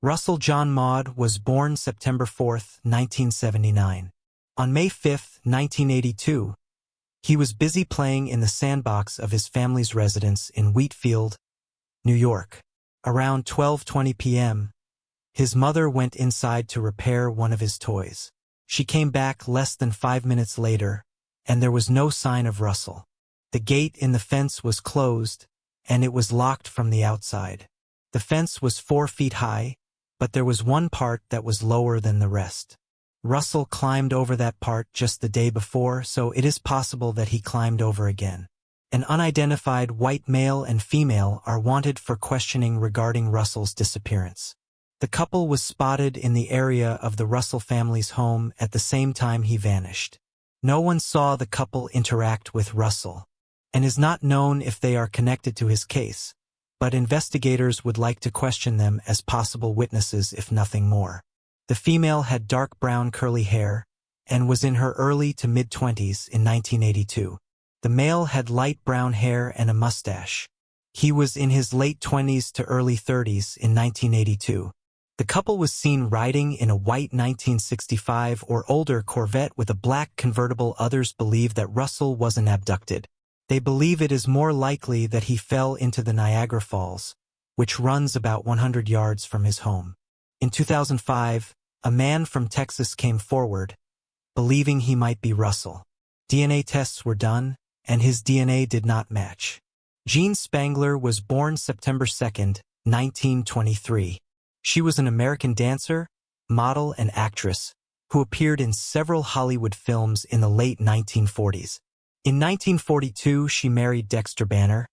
Russell John Maud was born September 4, 1979. On May 5, 1982, he was busy playing in the sandbox of his family's residence in Wheatfield, New York. Around 12:20 p.m., his mother went inside to repair one of his toys. She came back less than 5 minutes later, and there was no sign of Russell. The gate in the fence was closed, and it was locked from the outside. The fence was 4 feet high, but there was one part that was lower than the rest. Russell climbed over that part just the day before, so it is possible that he climbed over again. An unidentified white male and female are wanted for questioning regarding Russell's disappearance. The couple was spotted in the area of the Russell family's home at the same time he vanished. No one saw the couple interact with Russell, and is not known if they are connected to his case, but investigators would like to question them as possible witnesses if nothing more. The female had dark brown curly hair and was in her early to mid-20s in 1982. The male had light brown hair and a mustache. He was in his late 20s to early 30s in 1982. The couple was seen riding in a white 1965 or older Corvette with a black convertible. Others believe that Russell wasn't abducted. They believe it is more likely that he fell into the Niagara Falls, which runs about 100 yards from his home. In 2005, a man from Texas came forward, believing he might be Russell. DNA tests were done, and his DNA did not match. Jean Spangler was born September 2, 1923. She was an American dancer, model, and actress who appeared in several Hollywood films in the late 1940s. In 1942, she married Dexter Banner,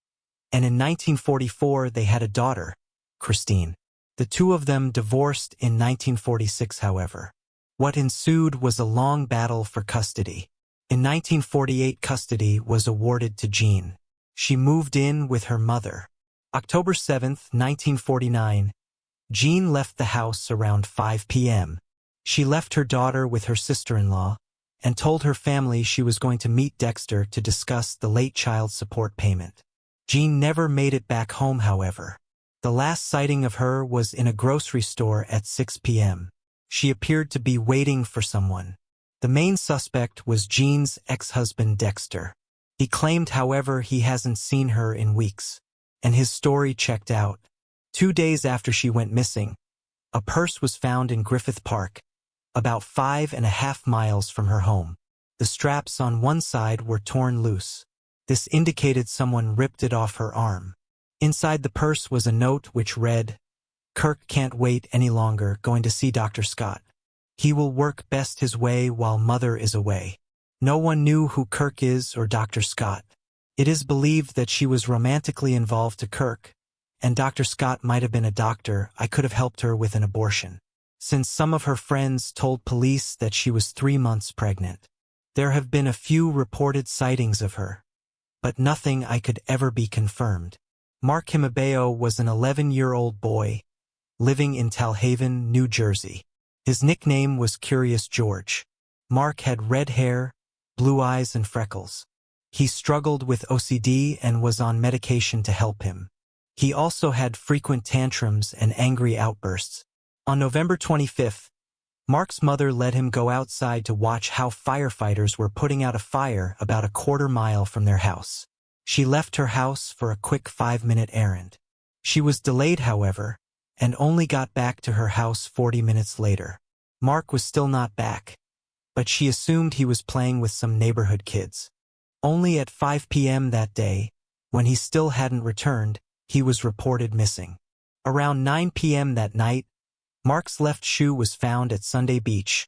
and in 1944 they had a daughter, Christine. The two of them divorced in 1946, however. What ensued was a long battle for custody. In 1948, custody was awarded to Jean. She moved in with her mother. October 7, 1949, Jean left the house around 5 p.m. She left her daughter with her sister-in-law and told her family she was going to meet Dexter to discuss the late child support payment. Jean never made it back home, however. The last sighting of her was in a grocery store at 6 p.m. She appeared to be waiting for someone. The main suspect was Jean's ex-husband Dexter. He claimed, however, he hasn't seen her in weeks, and his story checked out. 2 days after she went missing, a purse was found in Griffith Park, about 5.5 miles from her home. The straps on one side were torn loose. This indicated someone ripped it off her arm. Inside the purse was a note which read, "Kirk can't wait any longer, going to see Dr. Scott. He will work best his way while Mother is away." No one knew who Kirk is or Dr. Scott. It is believed that she was romantically involved to Kirk, and Dr. Scott might have been a doctor. I could have helped her with an abortion, since some of her friends told police that she was 3 months pregnant. There have been a few reported sightings of her, but nothing I could ever be confirmed. Mark Himabeo was an 11-year-old boy living in Talhaven, New Jersey. His nickname was Curious George. Mark had red hair, blue eyes, and freckles. He struggled with OCD and was on medication to help him. He also had frequent tantrums and angry outbursts. On November 25th, Mark's mother let him go outside to watch how firefighters were putting out a fire about a quarter mile from their house. She left her house for a quick 5-minute errand. She was delayed, however, and only got back to her house 40 minutes later. Mark was still not back, but she assumed he was playing with some neighborhood kids. Only at 5 p.m. that day, when he still hadn't returned, he was reported missing. Around 9 p.m. that night, Mark's left shoe was found at Sunday Beach,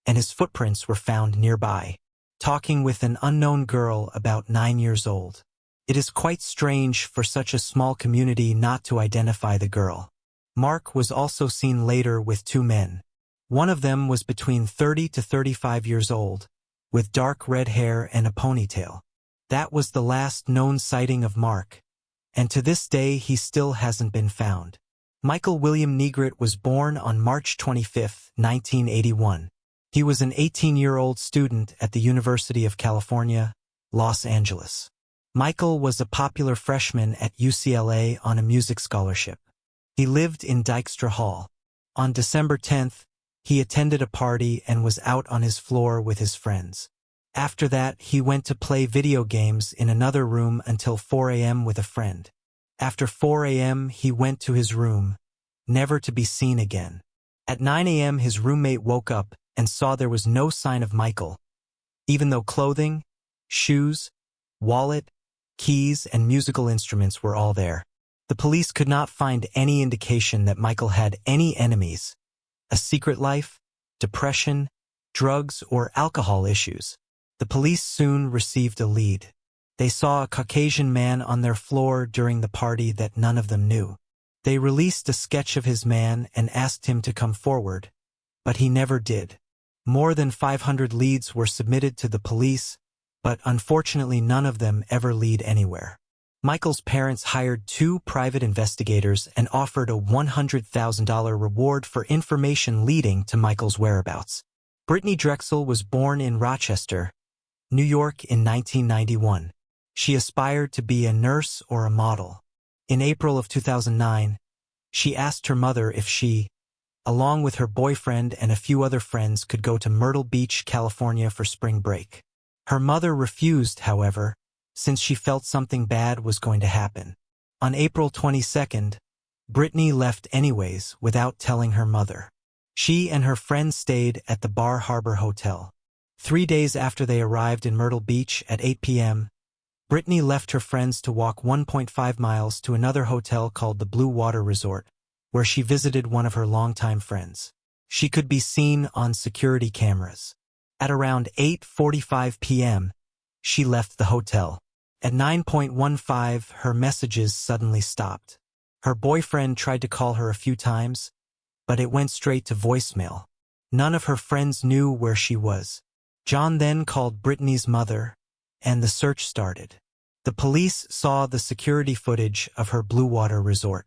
and his footprints were found nearby, talking with an unknown girl about 9 years old. It is quite strange for such a small community not to identify the girl. Mark was also seen later with 2 men. One of them was between 30 to 35 years old, with dark red hair and a ponytail. That was the last known sighting of Mark, and to this day he still hasn't been found. Michael William Negret was born on March 25, 1981. He was an 18-year-old student at the University of California, Los Angeles. Michael was a popular freshman at UCLA on a music scholarship. He lived in Dykstra Hall. On December 10th, he attended a party and was out on his floor with his friends. After that, he went to play video games in another room until 4 a.m. with a friend. After 4 a.m., he went to his room, never to be seen again. At 9 a.m., his roommate woke up and saw there was no sign of Michael, even though clothing, shoes, wallet, keys, and musical instruments were all there. The police could not find any indication that Michael had any enemies, a secret life, depression, drugs, or alcohol issues. The police soon received a lead. They saw a Caucasian man on their floor during the party that none of them knew. They released a sketch of his man and asked him to come forward, but he never did. More than 500 leads were submitted to the police, but unfortunately none of them ever lead anywhere. Michael's parents hired 2 private investigators and offered a $100,000 reward for information leading to Michael's whereabouts. Brittany Drexel was born in Rochester, New York in 1991. She aspired to be a nurse or a model. In April of 2009, she asked her mother if she, along with her boyfriend and a few other friends, could go to Myrtle Beach, California for spring break. Her mother refused, however, since she felt something bad was going to happen. On April 22nd, Brittany left anyways without telling her mother. She and her friends stayed at the Bar Harbor Hotel. 3 days after they arrived in Myrtle Beach at 8 p.m., Brittany left her friends to walk 1.5 miles to another hotel called the Blue Water Resort, where she visited one of her longtime friends. She could be seen on security cameras. At around 8:45 p.m., she left the hotel. At 9:15, her messages suddenly stopped. Her boyfriend tried to call her a few times, but it went straight to voicemail. None of her friends knew where she was. John then called Brittany's mother, and the search started. The police saw the security footage of her Blue Water Resort.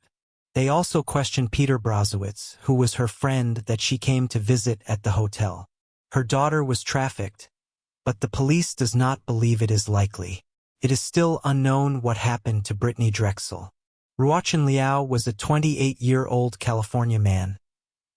They also questioned Peter Brazowitz, who was her friend that she came to visit at the hotel. Her daughter was trafficked, but the police does not believe it is likely. It is still unknown what happened to Brittany Drexel. Ruochen Liao was a 28-year-old California man,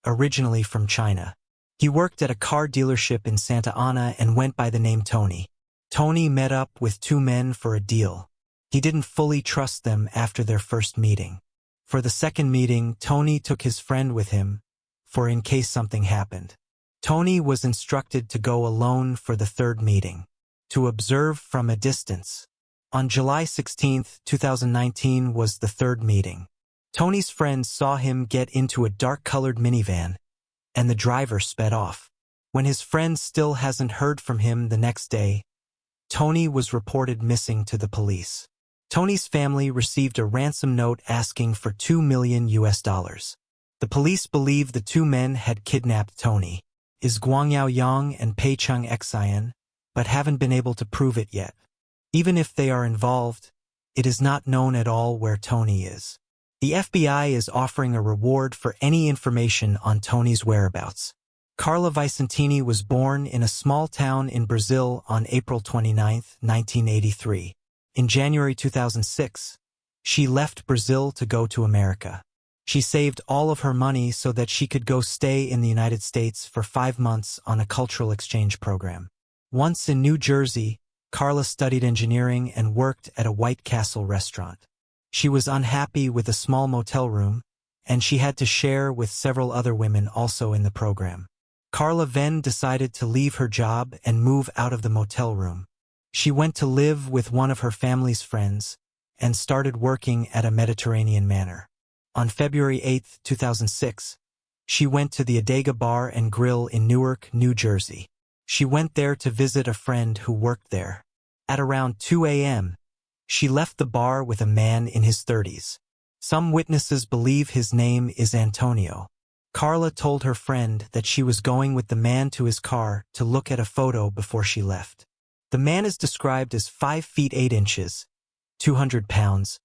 originally from China. He worked at a car dealership in Santa Ana and went by the name Tony. Tony met up with 2 men for a deal. He didn't fully trust them after their first meeting. For the second meeting, Tony took his friend with him, for in case something happened. Tony was instructed to go alone for the third meeting, to observe from a distance. On July 16, 2019 was the third meeting. Tony's friends saw him get into a dark-colored minivan, and the driver sped off. When his friend still hasn't heard from him the next day, Tony was reported missing to the police. Tony's family received a ransom note asking for $2 million. The police believe the 2 men had kidnapped Tony, is Guangyao Yang and Pei Chung Xian, but haven't been able to prove it yet. Even if they are involved, it is not known at all where Tony is. The FBI is offering a reward for any information on Tony's whereabouts. Carla Vicentini was born in a small town in Brazil on April 29, 1983. In January 2006, she left Brazil to go to America. She saved all of her money so that she could go stay in the United States for 5 months on a cultural exchange program. Once in New Jersey, Carla studied engineering and worked at a White Castle restaurant. She was unhappy with a small motel room, and she had to share with several other women also in the program. Carla then decided to leave her job and move out of the motel room. She went to live with one of her family's friends and started working at a Mediterranean manor. On February 8, 2006, she went to the Adega Bar and Grill in Newark, New Jersey. She went there to visit a friend who worked there. At around 2 a.m., she left the bar with a man in his 30s. Some witnesses believe his name is Antonio. Carla told her friend that she was going with the man to his car to look at a photo before she left. The man is described as 5 feet 8 inches, 200 pounds,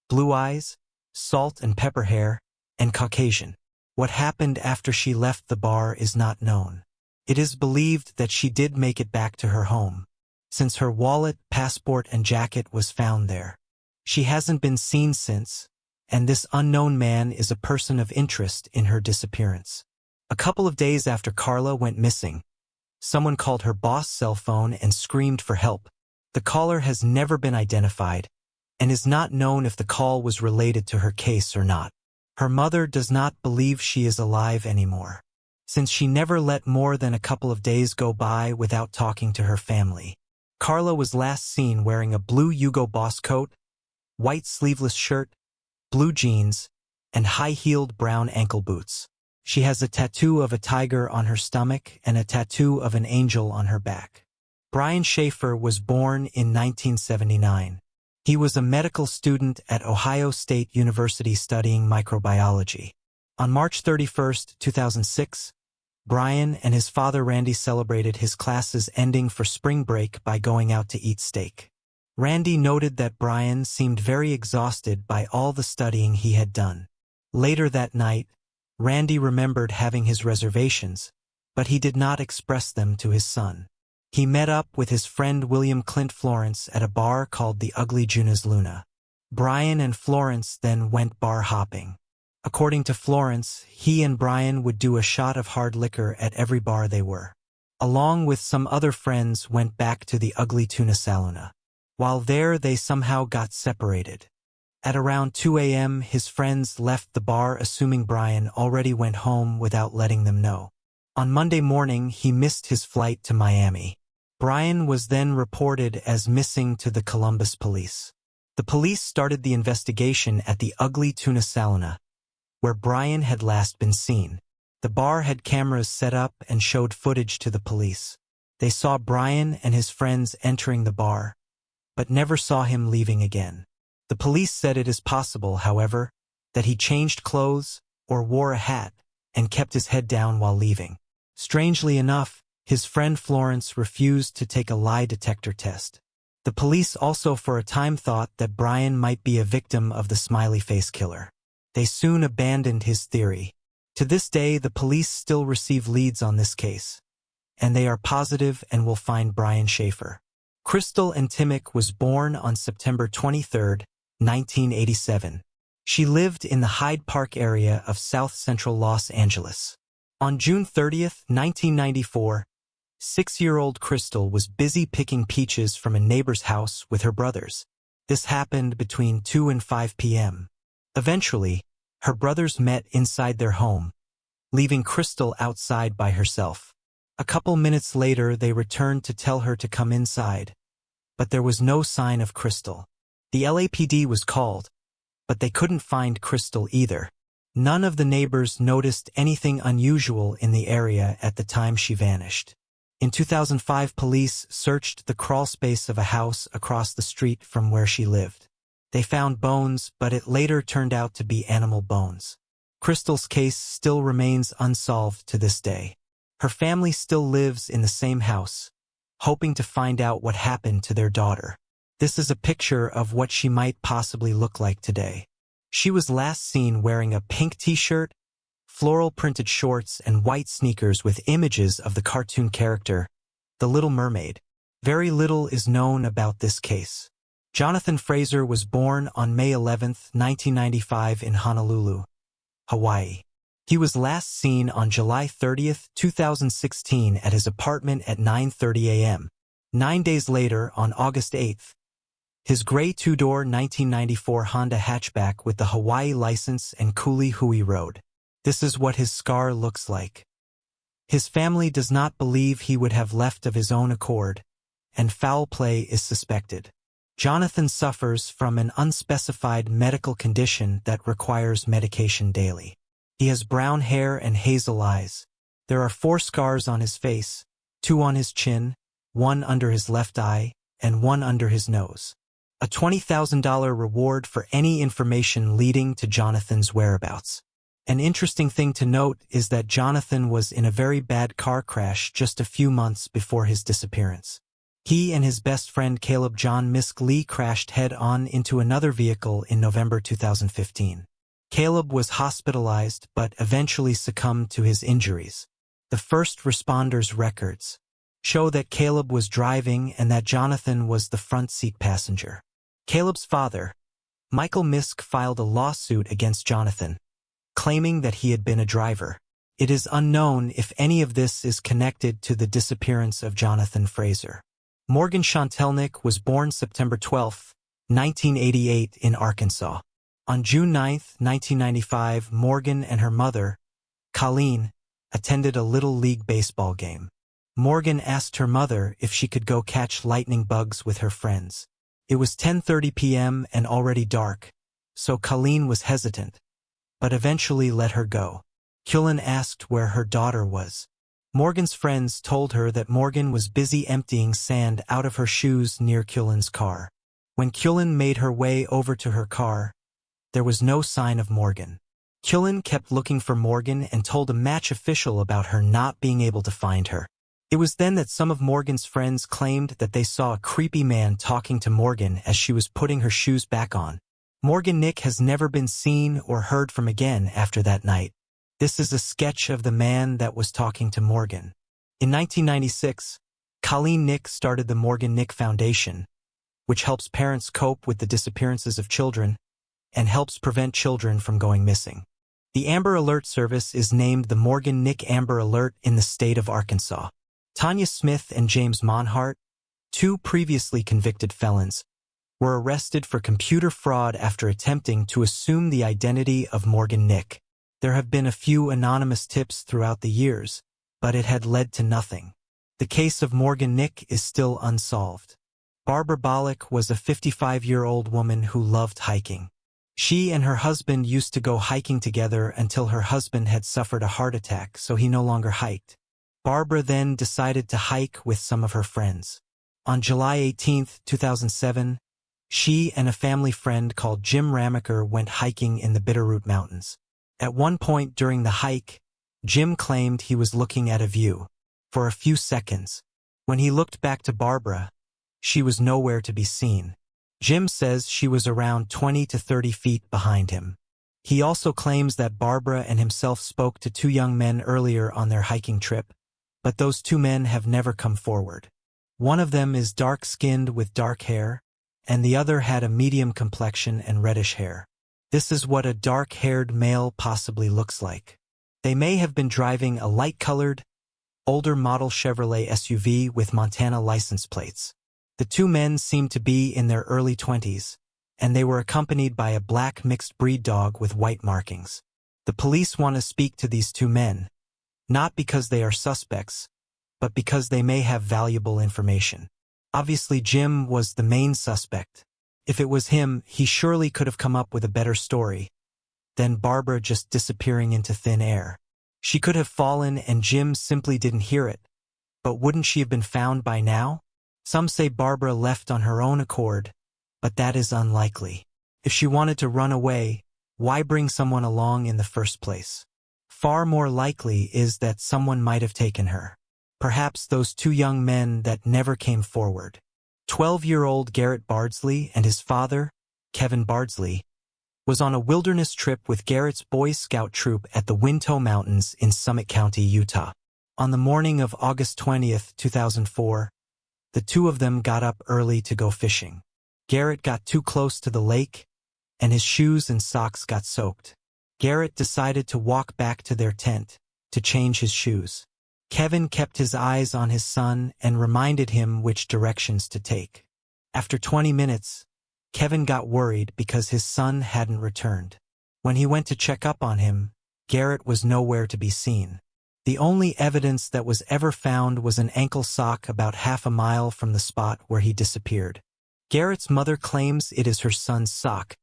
blue eyes, salt and pepper hair, and Caucasian. What happened after she left the bar is not known. It is believed that she did make it back to her home, since her wallet, passport, and jacket was found there. She hasn't been seen since, and this unknown man is a person of interest in her disappearance. A couple of days after Carla went missing, someone called her boss' cell phone and screamed for help. The caller has never been identified, and is not known if the call was related to her case or not. Her mother does not believe she is alive anymore, since she never let more than a couple of days go by without talking to her family. Carla was last seen wearing a blue Hugo Boss coat, white sleeveless shirt, blue jeans, and high-heeled brown ankle boots. She has a tattoo of a tiger on her stomach and a tattoo of an angel on her back. Brian Schaefer was born in 1979. He was a medical student at Ohio State University studying microbiology. On March 31, 2006, Brian and his father Randy celebrated his class's ending for spring break by going out to eat steak. Randy noted that Brian seemed very exhausted by all the studying he had done. Later that night, Randy remembered having his reservations, but he did not express them to his son. He met up with his friend William Clint Florence at a bar called the Ugly Junas Luna. Brian and Florence then went bar hopping. According to Florence, he and Brian would do a shot of hard liquor at every bar they were. Along with some other friends went back to the Ugly Tuna Saluna. While there they somehow got separated. At around 2 a.m. his friends left the bar assuming Brian already went home without letting them know. On Monday morning he missed his flight to Miami. Brian was then reported as missing to the Columbus police. The police started the investigation at the Ugly Tuna Saluna, where Brian had last been seen. The bar had cameras set up and showed footage to the police. They saw Brian and his friends entering the bar, but never saw him leaving again. The police said it is possible, however, that he changed clothes or wore a hat and kept his head down while leaving. Strangely enough, his friend Florence refused to take a lie detector test. The police also for a time thought that Brian might be a victim of the smiley face killer. They soon abandoned his theory. To this day, the police still receive leads on this case, and they are positive and will find Brian Schaefer. Crystal Antimic was born on September 23, 1987. She lived in the Hyde Park area of South Central Los Angeles. On June 30, 1994, 6-year-old Crystal was busy picking peaches from a neighbor's house with her brothers. This happened between 2 and 5 p.m. Eventually, her brothers met inside their home, leaving Crystal outside by herself. A couple minutes later, they returned to tell her to come inside, but there was no sign of Crystal. The LAPD was called, but they couldn't find Crystal either. None of the neighbors noticed anything unusual in the area at the time she vanished. In 2005, police searched the crawlspace of a house across the street from where she lived. They found bones, but it later turned out to be animal bones. Crystal's case still remains unsolved to this day. Her family still lives in the same house, hoping to find out what happened to their daughter. This is a picture of what she might possibly look like today. She was last seen wearing a pink t-shirt, floral printed shorts, and white sneakers with images of the cartoon character, The Little Mermaid. Very little is known about this case. Jonathan Fraser was born on May 11, 1995 in Honolulu, Hawaii. He was last seen on July 30, 2016 at his apartment at 9:30 a.m. 9 days later, on August 8, his gray two-door 1994 Honda hatchback with the Hawaii license and Kuli Hui Road. This is what his scar looks like. His family does not believe he would have left of his own accord, and foul play is suspected. Jonathan suffers from an unspecified medical condition that requires medication daily. He has brown hair and hazel eyes. There are 4 scars on his face, 2 on his chin, 1 under his left eye, and 1 under his nose. A $20,000 reward for any information leading to Jonathan's whereabouts. An interesting thing to note is that Jonathan was in a very bad car crash just a few months before his disappearance. He and his best friend Caleb John Misk Lee crashed head-on into another vehicle in November 2015. Caleb was hospitalized but eventually succumbed to his injuries. The first responders' records show that Caleb was driving and that Jonathan was the front seat passenger. Caleb's father, Michael Misk filed a lawsuit against Jonathan, claiming that he had been a driver. It is unknown if any of this is connected to the disappearance of Jonathan Fraser. Morgan Chantelnik was born September 12, 1988 in Arkansas. On June 9, 1995, Morgan and her mother, Colleen, attended a Little League baseball game. Morgan asked her mother if she could go catch lightning bugs with her friends. It was 10:30 p.m. and already dark, so Colleen was hesitant, but eventually let her go. Cullen asked where her daughter was. Morgan's friends told her that Morgan was busy emptying sand out of her shoes near Cullen's car. When Cullen made her way over to her car, there was no sign of Morgan. Cullen kept looking for Morgan and told a match official about her not being able to find her. It was then that some of Morgan's friends claimed that they saw a creepy man talking to Morgan as she was putting her shoes back on. Morgan Nick has never been seen or heard from again after that night. This is a sketch of the man that was talking to Morgan. In 1996, Colleen Nick started the Morgan Nick Foundation, which helps parents cope with the disappearances of children and helps prevent children from going missing. The Amber Alert Service is named the Morgan Nick Amber Alert in the state of Arkansas. Tanya Smith and James Monhart, two previously convicted felons, were arrested for computer fraud after attempting to assume the identity of Morgan Nick. There have been a few anonymous tips throughout the years, but it had led to nothing. The case of Morgan Nick is still unsolved. Barbara Bollock was a 55-year-old woman who loved hiking. She and her husband used to go hiking together until her husband had suffered a heart attack, so he no longer hiked. Barbara then decided to hike with some of her friends. On July 18, 2007, she and a family friend called Jim Ramaker went hiking in the Bitterroot Mountains. At one point during the hike, Jim claimed he was looking at a view. For a few seconds, when he looked back to Barbara, she was nowhere to be seen. Jim says she was around 20 to 30 feet behind him. He also claims that Barbara and himself spoke to two young men earlier on their hiking trip, but those two men have never come forward. One of them is dark-skinned with dark hair, and the other had a medium complexion and reddish hair. This is what a dark-haired male possibly looks like. They may have been driving a light-colored, older model Chevrolet SUV with Montana license plates. The two men seemed to be in their early 20s, and they were accompanied by a black mixed-breed dog with white markings. The police want to speak to these two men, not because they are suspects, but because they may have valuable information. Obviously, Jim was the main suspect. If it was him, he surely could have come up with a better story than Barbara just disappearing into thin air. She could have fallen and Jim simply didn't hear it. But wouldn't she have been found by now? Some say Barbara left on her own accord, but that is unlikely. If she wanted to run away, why bring someone along in the first place? Far more likely is that someone might have taken her. Perhaps those two young men that never came forward. 12-year-old Garrett Bardsley and his father, Kevin Bardsley, was on a wilderness trip with Garrett's Boy Scout troop at the Winto Mountains in Summit County, Utah. On the morning of August 20, 2004, the two of them got up early to go fishing. Garrett got too close to the lake, and his shoes and socks got soaked. Garrett decided to walk back to their tent to change his shoes. Kevin kept his eyes on his son and reminded him which directions to take. After 20 minutes, Kevin got worried because his son hadn't returned. When he went to check up on him, Garrett was nowhere to be seen. The only evidence that was ever found was an ankle sock about half a mile from the spot where he disappeared. Garrett's mother claims it is her son's sock,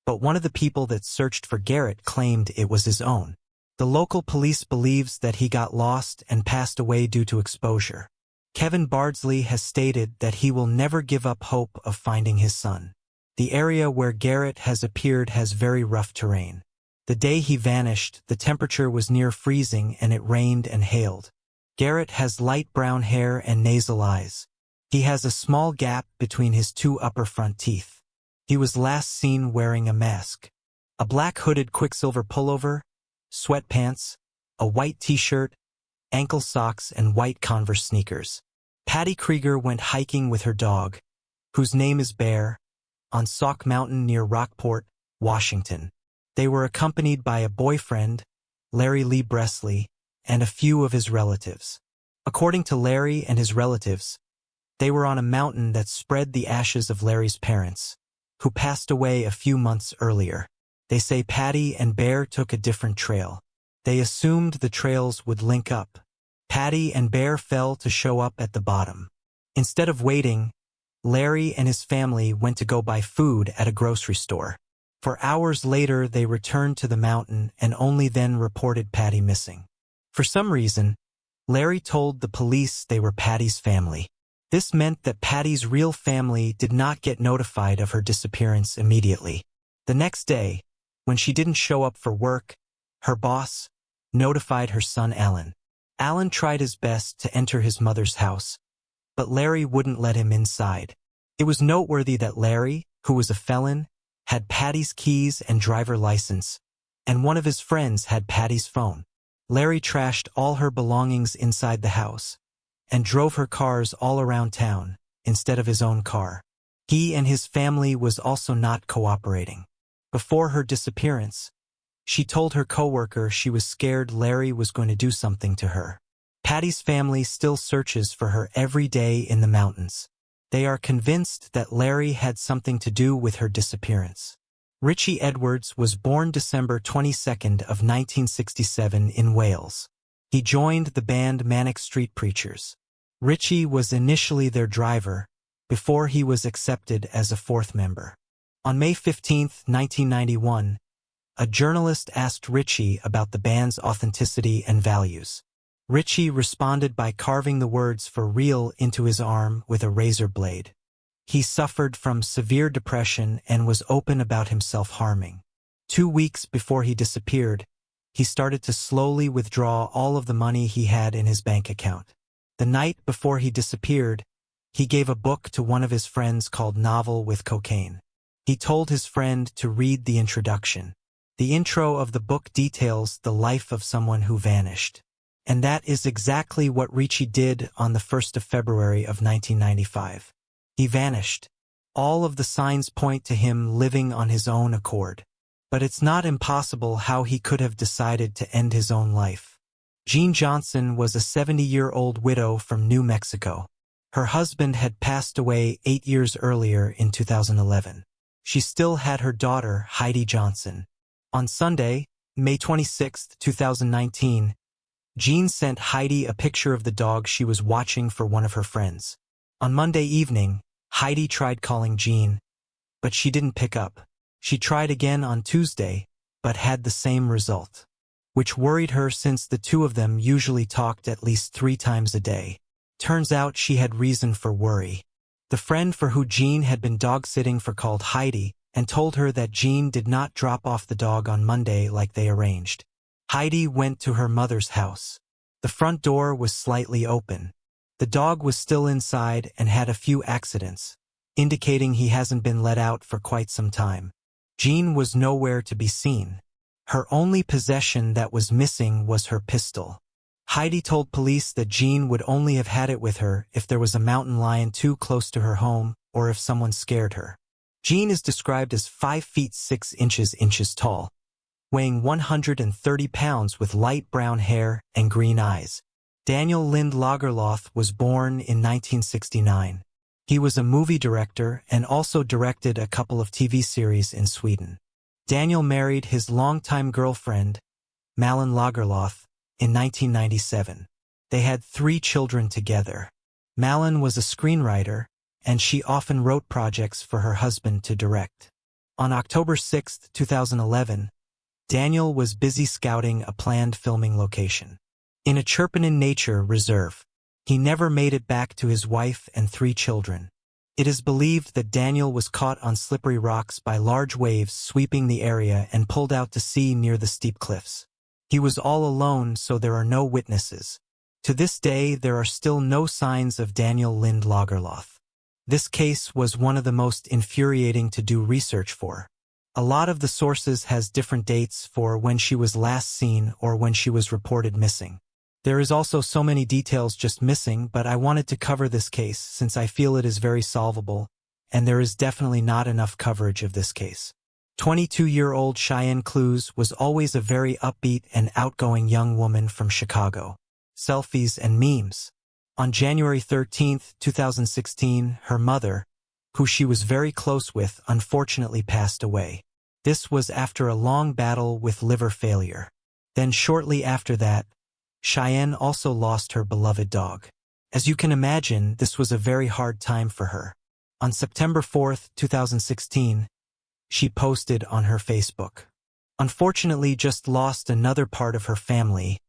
but one of the people that searched for Garrett claimed it was his own. The local police believes that he got lost and passed away due to exposure. Kevin Bardsley has stated that he will never give up hope of finding his son. The area where Garrett has appeared has very rough terrain. The day he vanished, the temperature was near freezing and it rained and hailed. Garrett has light brown hair and nasal eyes. He has a small gap between his two upper front teeth. He was last seen wearing a mask, a black hooded Quicksilver pullover, sweatpants, a white t-shirt, ankle socks, and white Converse sneakers. Patty Krieger went hiking with her dog, whose name is Bear, on Sauk Mountain near Rockport, Washington. They were accompanied by a boyfriend, Larry Lee Bresley, and a few of his relatives. According to Larry and his relatives, they were on a mountain that spread the ashes of Larry's parents, who passed away a few months earlier. They say Patty and Bear took a different trail. They assumed the trails would link up. Patty and Bear failed to show up at the bottom. Instead of waiting, Larry and his family went to go buy food at a grocery store. For hours later, they returned to the mountain and only then reported Patty missing. For some reason, Larry told the police they were Patty's family. This meant that Patty's real family did not get notified of her disappearance immediately. The next day, when she didn't show up for work, her boss notified her son Alan. Alan tried his best to enter his mother's house, but Larry wouldn't let him inside. It was noteworthy that Larry, who was a felon, had Patty's keys and driver license, and one of his friends had Patty's phone. Larry trashed all her belongings inside the house and drove her cars all around town instead of his own car. He and his family was also not cooperating. Before her disappearance, she told her coworker she was scared Larry was going to do something to her. Patty's family still searches for her every day in the mountains. They are convinced that Larry had something to do with her disappearance. Richie Edwards was born December 22nd of 1967 in Wales. He joined the band Manic Street Preachers. Richie was initially their driver, before he was accepted as a fourth member. On May 15, 1991, a journalist asked Richie about the band's authenticity and values. Richie responded by carving the words "for real" into his arm with a razor blade. He suffered from severe depression and was open about himself harming. 2 weeks before he disappeared, he started to slowly withdraw all of the money he had in his bank account. The night before he disappeared, he gave a book to one of his friends called Novel with Cocaine. He told his friend to read the introduction. The intro of the book details the life of someone who vanished. And that is exactly what Richie did on the 1st of February of 1995. He vanished. All of the signs point to him living on his own accord. But it's not impossible how he could have decided to end his own life. Jean Johnson was a 70-year-old widow from New Mexico. Her husband had passed away 8 years earlier in 2011. She still had her daughter, Heidi Johnson. On Sunday, May 26, 2019, Jean sent Heidi a picture of the dog she was watching for one of her friends. On Monday evening, Heidi tried calling Jean, but she didn't pick up. She tried again on Tuesday, but had the same result, which worried her since the two of them usually talked at least 3 times a day. Turns out she had reason for worry. The friend for who Jean had been dog-sitting for called Heidi and told her that Jean did not drop off the dog on Monday like they arranged. Heidi went to her mother's house. The front door was slightly open. The dog was still inside and had a few accidents, indicating he hasn't been let out for quite some time. Jean was nowhere to be seen. Her only possession that was missing was her pistol. Heidi told police that Jean would only have had it with her if there was a mountain lion too close to her home or if someone scared her. Jean is described as 5 feet 6 inches tall, weighing 130 pounds with light brown hair and green eyes. Daniel Lind Lagerloth was born in 1969. He was a movie director and also directed a couple of TV series in Sweden. Daniel married his longtime girlfriend, Malin Lagerloth, in 1997. They had 3 children together. Malin was a screenwriter, and she often wrote projects for her husband to direct. On October 6, 2011, Daniel was busy scouting a planned filming location in a Chirpinen Nature Reserve. He never made it back to his wife and 3 children. It is believed that Daniel was caught on slippery rocks by large waves sweeping the area and pulled out to sea near the steep cliffs. He was all alone, so there are no witnesses. To this day, there are still no signs of Daniel Lind Lagerloth. This case was one of the most infuriating to do research for. A lot of the sources has different dates for when she was last seen or when she was reported missing. There is also so many details just missing, but I wanted to cover this case since I feel it is very solvable, and there is definitely not enough coverage of this case. 22-year-old Cheyenne Clues was always a very upbeat and outgoing young woman from Chicago. Selfies and memes. On January 13, 2016, her mother, who she was very close with, unfortunately passed away. This was after a long battle with liver failure. Then shortly after that, Cheyenne also lost her beloved dog. As you can imagine, this was a very hard time for her. On September 4, 2016, she posted on her Facebook, "Unfortunately, just lost another part of her family,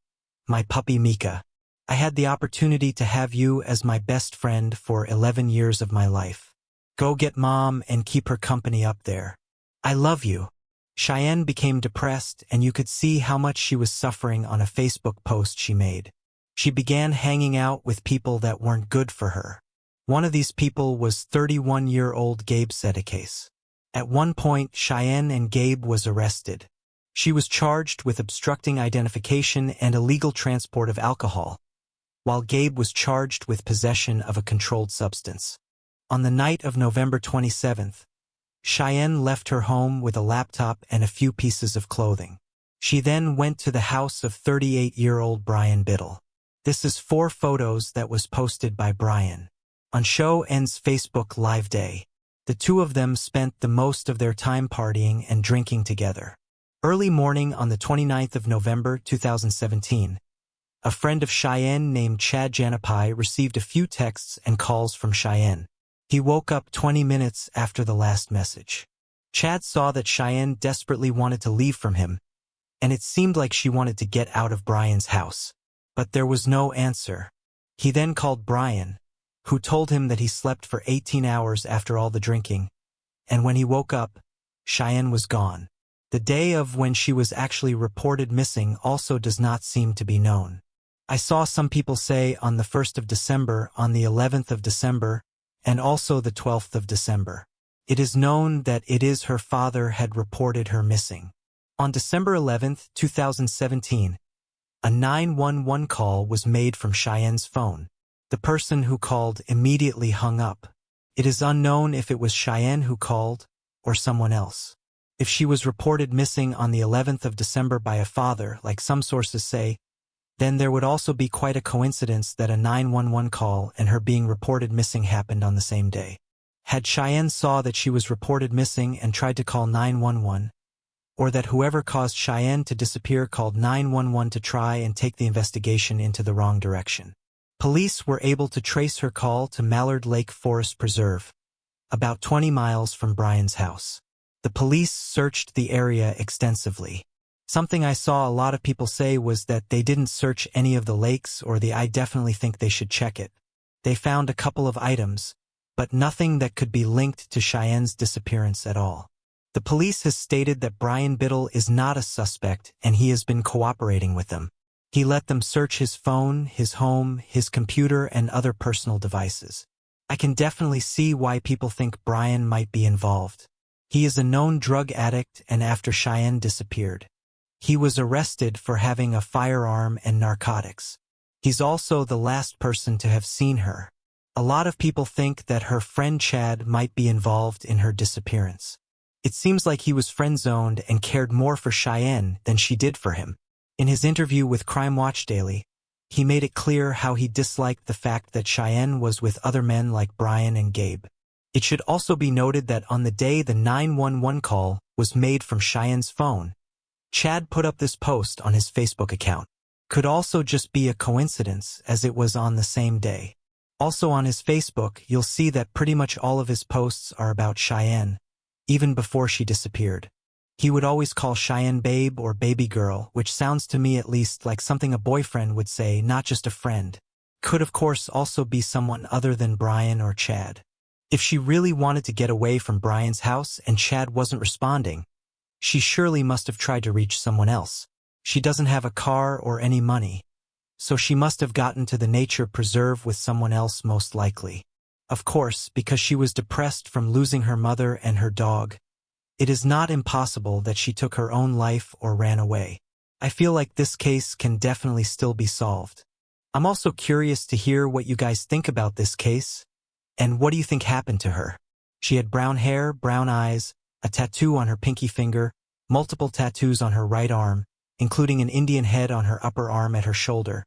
my puppy Mika. I had the opportunity to have you as my best friend for 11 years of my life. Go get mom and keep her company up there. I love you." Cheyenne became depressed, and you could see how much she was suffering on a Facebook post she made. She began hanging out with people that weren't good for her. One of these people was 31-year-old Gabe Sedekase. At one point, Cheyenne and Gabe was arrested. She was charged with obstructing identification and illegal transport of alcohol, while Gabe was charged with possession of a controlled substance. On the night of November 27th, Cheyenne left her home with a laptop and a few pieces of clothing. She then went to the house of 38-year-old Brian Biddle. This is 4 photos that was posted by Brian. On Cheyenne's Facebook Live day, the two of them spent the most of their time partying and drinking together. Early morning on the 29th of November 2017, a friend of Cheyenne named Chad Janapai received a few texts and calls from Cheyenne. He woke up 20 minutes after the last message. Chad saw that Cheyenne desperately wanted to leave from him, and it seemed like she wanted to get out of Brian's house. But there was no answer. He then called Brian, who told him that he slept for 18 hours after all the drinking, and when he woke up, Cheyenne was gone. The day of when she was actually reported missing also does not seem to be known. I saw some people say on the 1st of December, on the 11th of December, and also the 12th of December. It is known that it is her father had reported her missing. On December 11, 2017, a 911 call was made from Cheyenne's phone. The person who called immediately hung up. It is unknown if it was Cheyenne who called or someone else. If she was reported missing on the 11th of December by a father, like some sources say, then there would also be quite a coincidence that a 911 call and her being reported missing happened on the same day. Had Cheyenne saw that she was reported missing and tried to call 911, or that whoever caused Cheyenne to disappear called 911 to try and take the investigation into the wrong direction. Police were able to trace her call to Mallard Lake Forest Preserve, about 20 miles from Brian's house. The police searched the area extensively. Something I saw a lot of people say was that they didn't search any of the lakes, or I definitely think they should check it. They found a couple of items, but nothing that could be linked to Cheyenne's disappearance at all. The police has stated that Brian Biddle is not a suspect and he has been cooperating with them. He let them search his phone, his home, his computer, and other personal devices. I can definitely see why people think Brian might be involved. He is a known drug addict, and after Cheyenne disappeared, he was arrested for having a firearm and narcotics. He's also the last person to have seen her. A lot of people think that her friend Chad might be involved in her disappearance. It seems like he was friend-zoned and cared more for Cheyenne than she did for him. In his interview with Crime Watch Daily, he made it clear how he disliked the fact that Cheyenne was with other men like Brian and Gabe. It should also be noted that on the day the 911 call was made from Cheyenne's phone, Chad put up this post on his Facebook account. Could also just be a coincidence, as it was on the same day. Also on his Facebook, you'll see that pretty much all of his posts are about Cheyenne, even before she disappeared. He would always call Cheyenne babe or baby girl, which sounds to me at least like something a boyfriend would say, not just a friend. Could of course also be someone other than Brian or Chad. If she really wanted to get away from Brian's house and Chad wasn't responding, she surely must have tried to reach someone else. She doesn't have a car or any money, so she must have gotten to the nature preserve with someone else most likely. Of course, because she was depressed from losing her mother and her dog, it is not impossible that she took her own life or ran away. I feel like this case can definitely still be solved. I'm also curious to hear what you guys think about this case, and what do you think happened to her? She had brown hair, brown eyes, a tattoo on her pinky finger, multiple tattoos on her right arm, including an Indian head on her upper arm at her shoulder,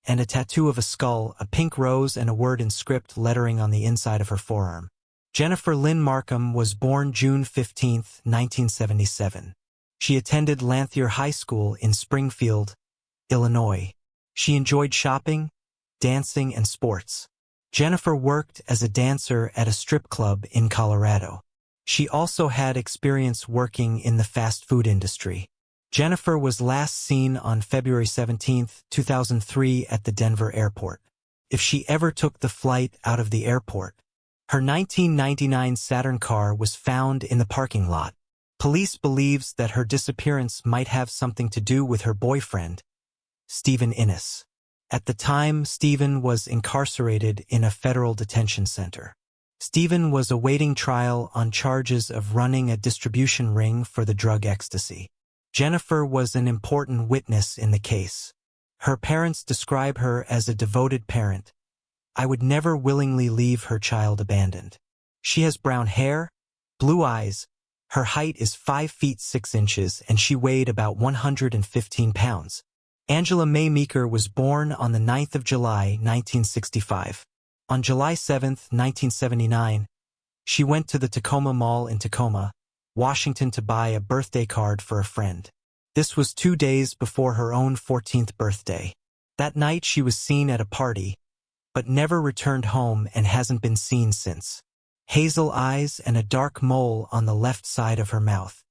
and a tattoo of a skull, a pink rose, and a word in script lettering on the inside of her forearm. Jennifer Lynn Markham was born June 15, 1977. She attended Lanthier High School in Springfield, Illinois. She enjoyed shopping, dancing, and sports. Jennifer worked as a dancer at a strip club in Colorado. She also had experience working in the fast food industry. Jennifer was last seen on February 17, 2003 at the Denver airport. If she ever took the flight out of the airport, her 1999 Saturn car was found in the parking lot. Police believes that her disappearance might have something to do with her boyfriend, Stephen Innes. At the time, Stephen was incarcerated in a federal detention center. Stephen was awaiting trial on charges of running a distribution ring for the drug ecstasy. Jennifer was an important witness in the case. Her parents describe her as a devoted parent. I would never willingly leave her child abandoned. She has brown hair, blue eyes, her height is 5 feet 6 inches, and she weighed about 115 pounds. Angela Mae Meeker was born on the 9th of July, 1965. On July 7, 1979, she went to the Tacoma Mall in Tacoma, Washington to buy a birthday card for a friend. This was 2 days before her own 14th birthday. That night she was seen at a party, but never returned home and hasn't been seen since. Hazel eyes and a dark mole on the left side of her mouth.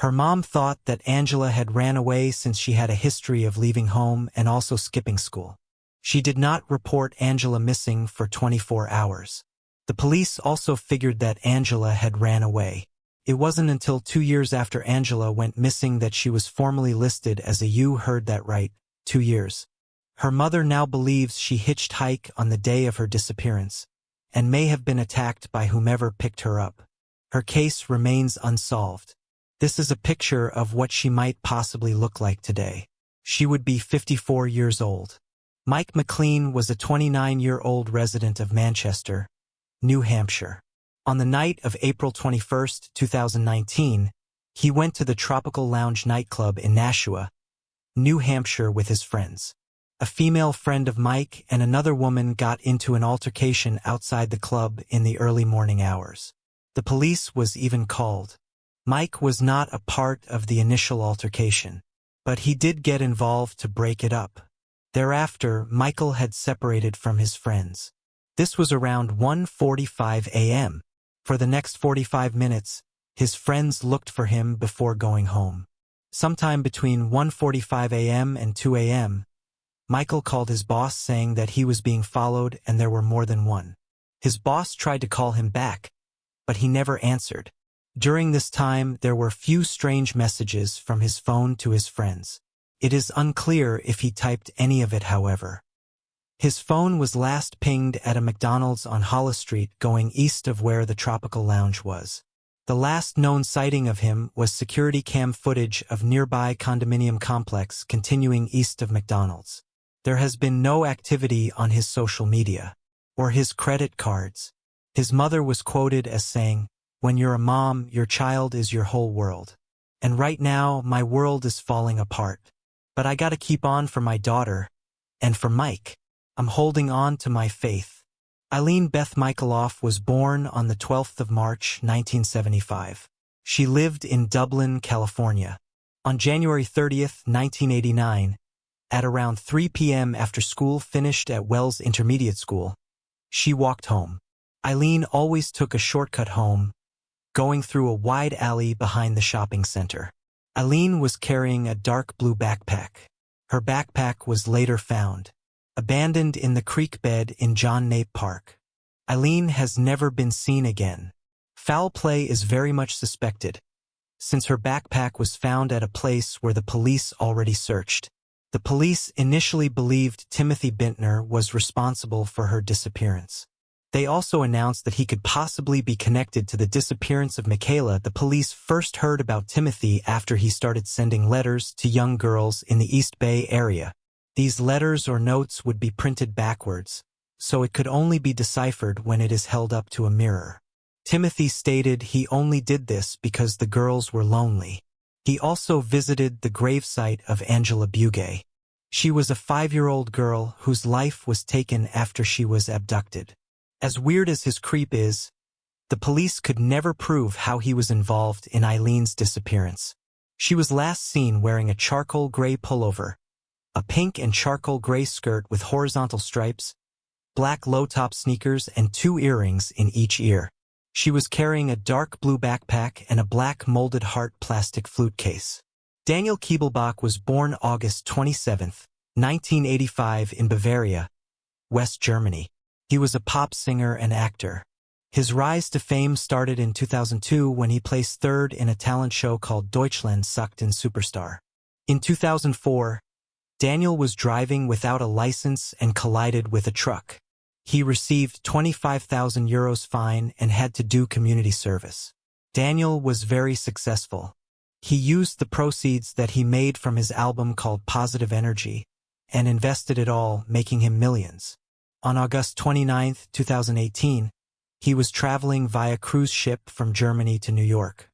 Her mom thought that Angela had ran away since she had a history of leaving home and also skipping school. She did not report Angela missing for 24 hours. The police also figured that Angela had ran away. It wasn't until 2 years after Angela went missing that she was formally listed as a You Heard That Right, 2 years. Her mother now believes she hitchhiked on the day of her disappearance and may have been attacked by whomever picked her up. Her case remains unsolved. This is a picture of what she might possibly look like today. She would be 54 years old. Mike McLean was a 29-year-old resident of Manchester, New Hampshire. On the night of April 21, 2019, he went to the Tropical Lounge nightclub in Nashua, New Hampshire with his friends. A female friend of Mike and another woman got into an altercation outside the club in the early morning hours. The police was even called. Mike was not a part of the initial altercation, but he did get involved to break it up. Thereafter, Michael had separated from his friends. This was around 1:45 a.m. For the next 45 minutes, his friends looked for him before going home. Sometime between 1:45 a.m. and 2 a.m., Michael called his boss saying that he was being followed and there were more than one. His boss tried to call him back, but he never answered. During this time, there were few strange messages from his phone to his friends. It is unclear if he typed any of it, however. His phone was last pinged at a McDonald's on Hollis Street going east of where the Tropical Lounge was. The last known sighting of him was security cam footage of nearby condominium complex continuing east of McDonald's. There has been no activity on his social media or his credit cards. His mother was quoted as saying, "When you're a mom, your child is your whole world. And right now, my world is falling apart. But I gotta keep on for my daughter. And for Mike. I'm holding on to my faith." Eileen Beth Michaeloff was born on the 12th of March, 1975. She lived in Dublin, California. On January 30th, 1989, at around 3 p.m. after school finished at Wells Intermediate School, she walked home. Eileen always took a shortcut home, going through a wide alley behind the shopping center. Eileen was carrying a dark blue backpack. Her backpack was later found, abandoned in the creek bed in John Nape Park. Eileen has never been seen again. Foul play is very much suspected, since her backpack was found at a place where the police already searched. The police initially believed Timothy Bintner was responsible for her disappearance. They also announced that he could possibly be connected to the disappearance of Michaela. The police first heard about Timothy after he started sending letters to young girls in the East Bay area. These letters or notes would be printed backwards, so it could only be deciphered when it is held up to a mirror. Timothy stated he only did this because the girls were lonely. He also visited the gravesite of Angela Bugay. She was a 5-year-old girl whose life was taken after she was abducted. As weird as his creep is, the police could never prove how he was involved in Eileen's disappearance. She was last seen wearing a charcoal gray pullover, a pink and charcoal gray skirt with horizontal stripes, black low-top sneakers, and 2 earrings in each ear. She was carrying a dark blue backpack and a black molded heart plastic flute case. Daniel Kiebelbach was born August 27, 1985 in Bavaria, West Germany. He was a pop singer and actor. His rise to fame started in 2002 when he placed 3rd in a talent show called Deutschland sucht in Superstar. In 2004, Daniel was driving without a license and collided with a truck. He received €25,000 fine and had to do community service. Daniel was very successful. He used the proceeds that he made from his album called Positive Energy and invested it all, making him millions. On August 29, 2018, he was traveling via cruise ship from Germany to New York.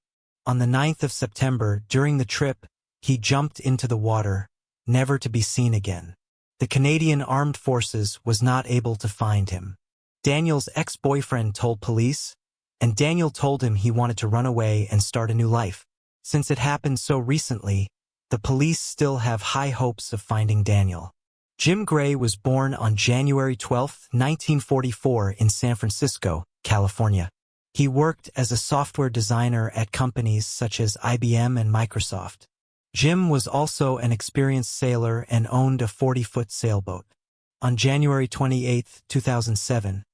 On the 9th of September, during the trip, he jumped into the water, never to be seen again. The Canadian Armed Forces was not able to find him. Daniel's ex-boyfriend told police, and Daniel told him he wanted to run away and start a new life. Since it happened so recently, the police still have high hopes of finding Daniel. Jim Gray was born on January 12, 1944 in San Francisco, California. He worked as a software designer at companies such as IBM and Microsoft. Jim was also an experienced sailor and owned a 40-foot sailboat. On January 28, 2007,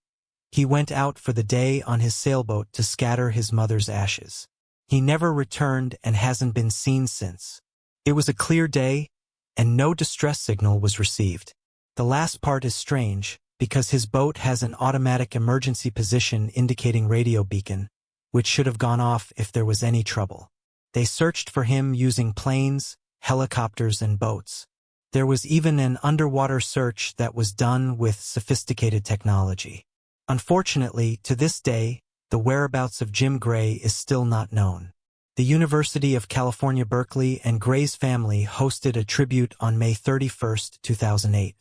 he went out for the day on his sailboat to scatter his mother's ashes. He never returned and hasn't been seen since. It was a clear day, and no distress signal was received. The last part is strange, because his boat has an automatic emergency position indicating radio beacon, which should have gone off if there was any trouble. They searched for him using planes, helicopters, and boats. There was even an underwater search that was done with sophisticated technology. Unfortunately, to this day, the whereabouts of Jim Gray is still not known. The University of California, Berkeley and Gray's family hosted a tribute on May 31, 2008.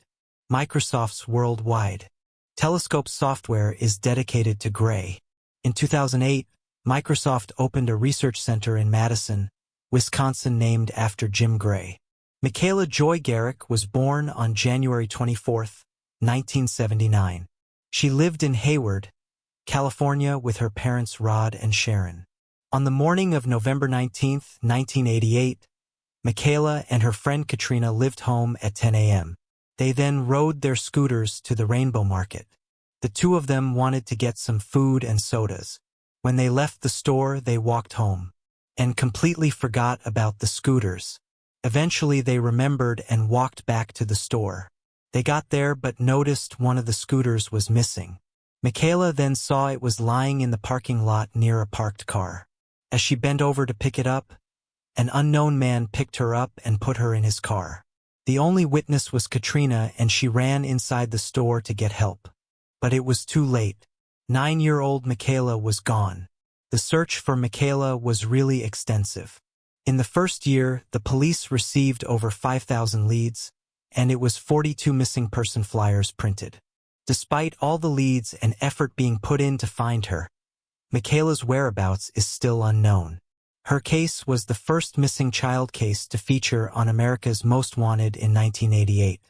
Microsoft's worldwide Telescope software is dedicated to Gray. In 2008, Microsoft opened a research center in Madison, Wisconsin named after Jim Gray. Michaela Joy Garrick was born on January 24, 1979. She lived in Hayward, California with her parents Rod and Sharon. On the morning of November 19, 1988, Michaela and her friend Katrina lived home at 10 a.m. They then rode their scooters to the Rainbow Market. The two of them wanted to get some food and sodas. When they left the store, they walked home and completely forgot about the scooters. Eventually, they remembered and walked back to the store. They got there but noticed one of the scooters was missing. Michaela then saw it was lying in the parking lot near a parked car. As she bent over to pick it up, an unknown man picked her up and put her in his car. The only witness was Katrina, and she ran inside the store to get help. But it was too late. 9-year-old Michaela was gone. The search for Michaela was really extensive. In the first year, the police received over 5,000 leads, and it was 42 missing person flyers printed. Despite all the leads and effort being put in to find her, Michaela's whereabouts is still unknown. Her case was the first missing child case to feature on America's Most Wanted in 1988.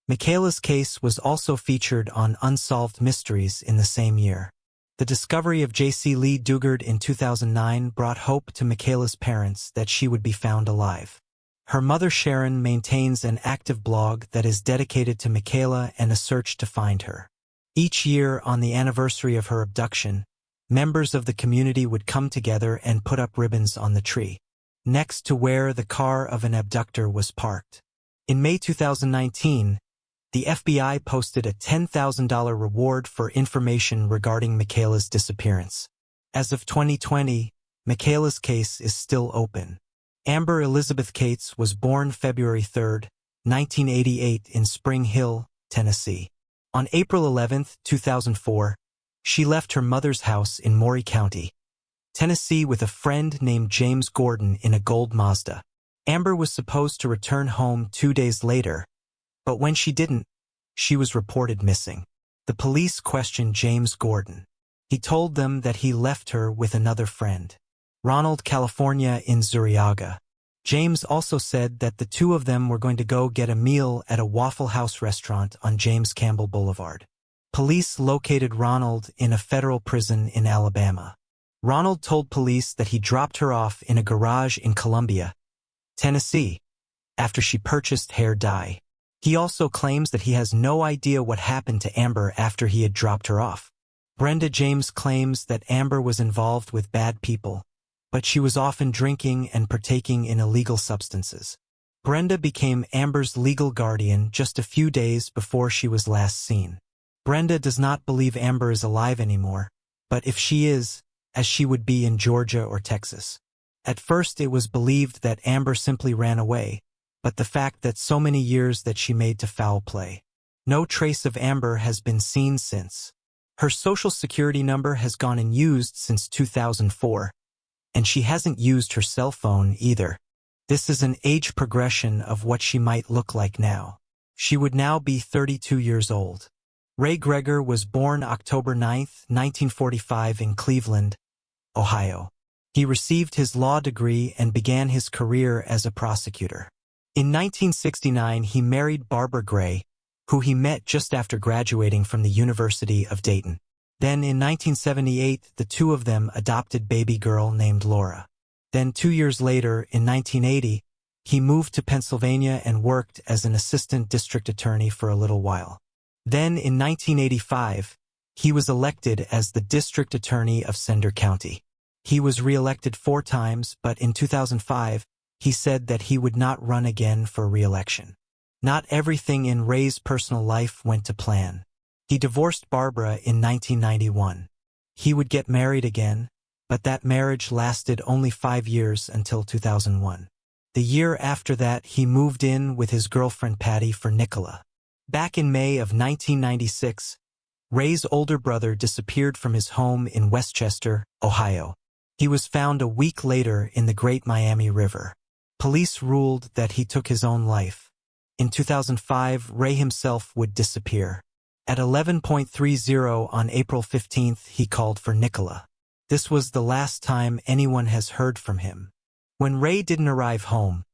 Michaela's case was also featured on Unsolved Mysteries in the same year. The discovery of J.C. Lee Dugard in 2009 brought hope to Michaela's parents that she would be found alive. Her mother Sharon maintains an active blog that is dedicated to Michaela and a search to find her. Each year on the anniversary of her abduction, members of the community would come together and put up ribbons on the tree, next to where the car of an abductor was parked. In May 2019, the FBI posted a $10,000 reward for information regarding Michaela's disappearance. As of 2020, Michaela's case is still open. Amber Elizabeth Cates was born February 3, 1988 in Spring Hill, Tennessee. On April 11, 2004, She left her mother's house in Maury County, Tennessee with a friend named James Gordon in a gold Mazda. Amber was supposed to return home 2 days later, but when she didn't, she was reported missing. The police questioned James Gordon. He told them that he left her with another friend, Ronald, California, in Zuriaga. James also said that the two of them were going to go get a meal at a Waffle House restaurant on James Campbell Boulevard. Police located Ronald in a federal prison in Alabama. Ronald told police that he dropped her off in a garage in Columbia, Tennessee, after she purchased hair dye. He also claims that he has no idea what happened to Amber after he had dropped her off. Brenda James claims that Amber was involved with bad people, but she was often drinking and partaking in illegal substances. Brenda became Amber's legal guardian just a few days before she was last seen. Brenda does not believe Amber is alive anymore, but if she is, as she would be in Georgia or Texas. At first it was believed that Amber simply ran away, but the fact that so many years that she made to foul play. No trace of Amber has been seen since. Her social security number has gone unused since 2004, and she hasn't used her cell phone either. This is an age progression of what she might look like now. She would now be 32 years old. Ray Greger was born October 9, 1945 in Cleveland, Ohio. He received his law degree and began his career as a prosecutor. In 1969, he married Barbara Gray, who he met just after graduating from the University of Dayton. Then in 1978, the two of them adopted baby girl named Laura. Then 2 years later, in 1980, he moved to Pennsylvania and worked as an assistant district attorney for a little while. Then in 1985, he was elected as the district attorney of Center County. He was re-elected 4 times, but in 2005, he said that he would not run again for re-election. Not everything in Ray's personal life went to plan. He divorced Barbara in 1991. He would get married again, but that marriage lasted only 5 years until 2001. The year after that, he moved in with his girlfriend Patty for Nicola. Back in May of 1996, Ray's older brother disappeared from his home in Westchester, Ohio. He was found a week later in the Great Miami River. Police ruled that he took his own life. In 2005, Ray himself would disappear. At 11:30 on April 15th, he called for Nicola. This was the last time anyone has heard from him. When Ray didn't arrive home,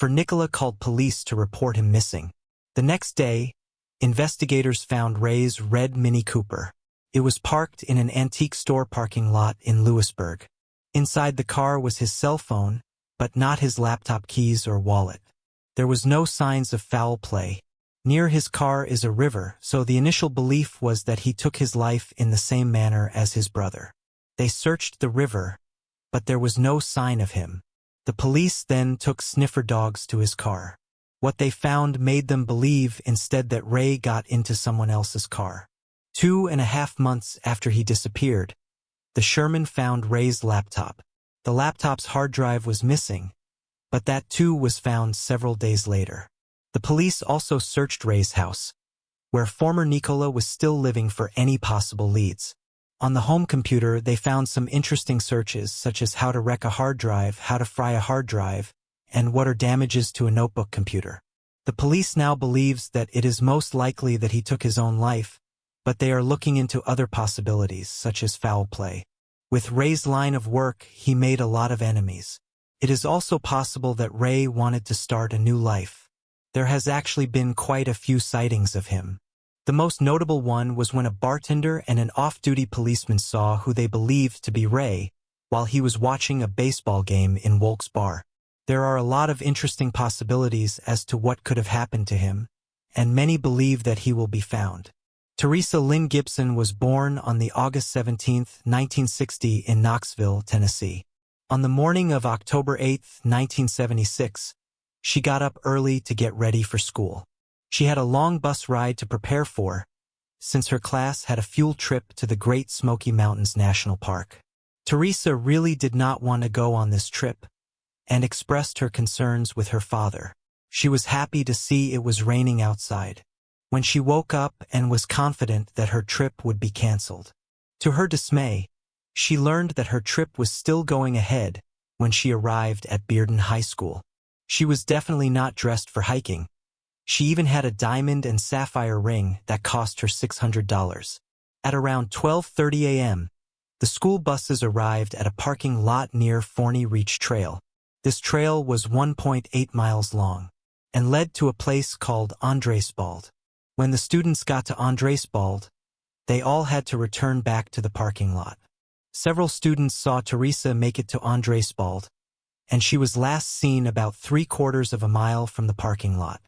Nicola called police to report him missing. The next day, investigators found Ray's red Mini Cooper. It was parked in an antique store parking lot in Lewisburg. Inside the car was his cell phone, but not his laptop keys or wallet. There was no signs of foul play. Near his car is a river, so the initial belief was that he took his life in the same manner as his brother. They searched the river, but there was no sign of him. The police then took sniffer dogs to his car. What they found made them believe instead that Ray got into someone else's car. 2.5 months after he disappeared, the Sherman found Ray's laptop. The laptop's hard drive was missing, but that too was found several days later. The police also searched Ray's house, where former Nicola was still living, for any possible leads. On the home computer, they found some interesting searches, such as how to wreck a hard drive, how to fry a hard drive, and what are damages to a notebook computer. The police now believes that it is most likely that he took his own life, but they are looking into other possibilities, such as foul play. With Ray's line of work, he made a lot of enemies. It is also possible that Ray wanted to start a new life. There has actually been quite a few sightings of him. The most notable one was when a bartender and an off-duty policeman saw who they believed to be Ray while he was watching a baseball game in Wolk's Bar. There are a lot of interesting possibilities as to what could have happened to him, and many believe that he will be found. Teresa Lynn Gibson was born on the August 17, 1960 in Knoxville, Tennessee. On the morning of October 8, 1976, she got up early to get ready for school. She had a long bus ride to prepare for, since her class had a fuel trip to the Great Smoky Mountains National Park. Teresa really did not want to go on this trip, and expressed her concerns with her father. She was happy to see it was raining outside. When she woke up and was confident that her trip would be canceled. To her dismay, she learned that her trip was still going ahead when she arrived at Bearden High School. She was definitely not dressed for hiking. She even had a diamond and sapphire ring that cost her $600. At around 12:30 a.m., the school buses arrived at a parking lot near Forney Reach Trail. This trail was 1.8 miles long and led to a place called Andresbald. When the students got to Andresbald, they all had to return back to the parking lot. Several students saw Teresa make it to Andresbald, and she was last seen about 3/4 of a mile from the parking lot.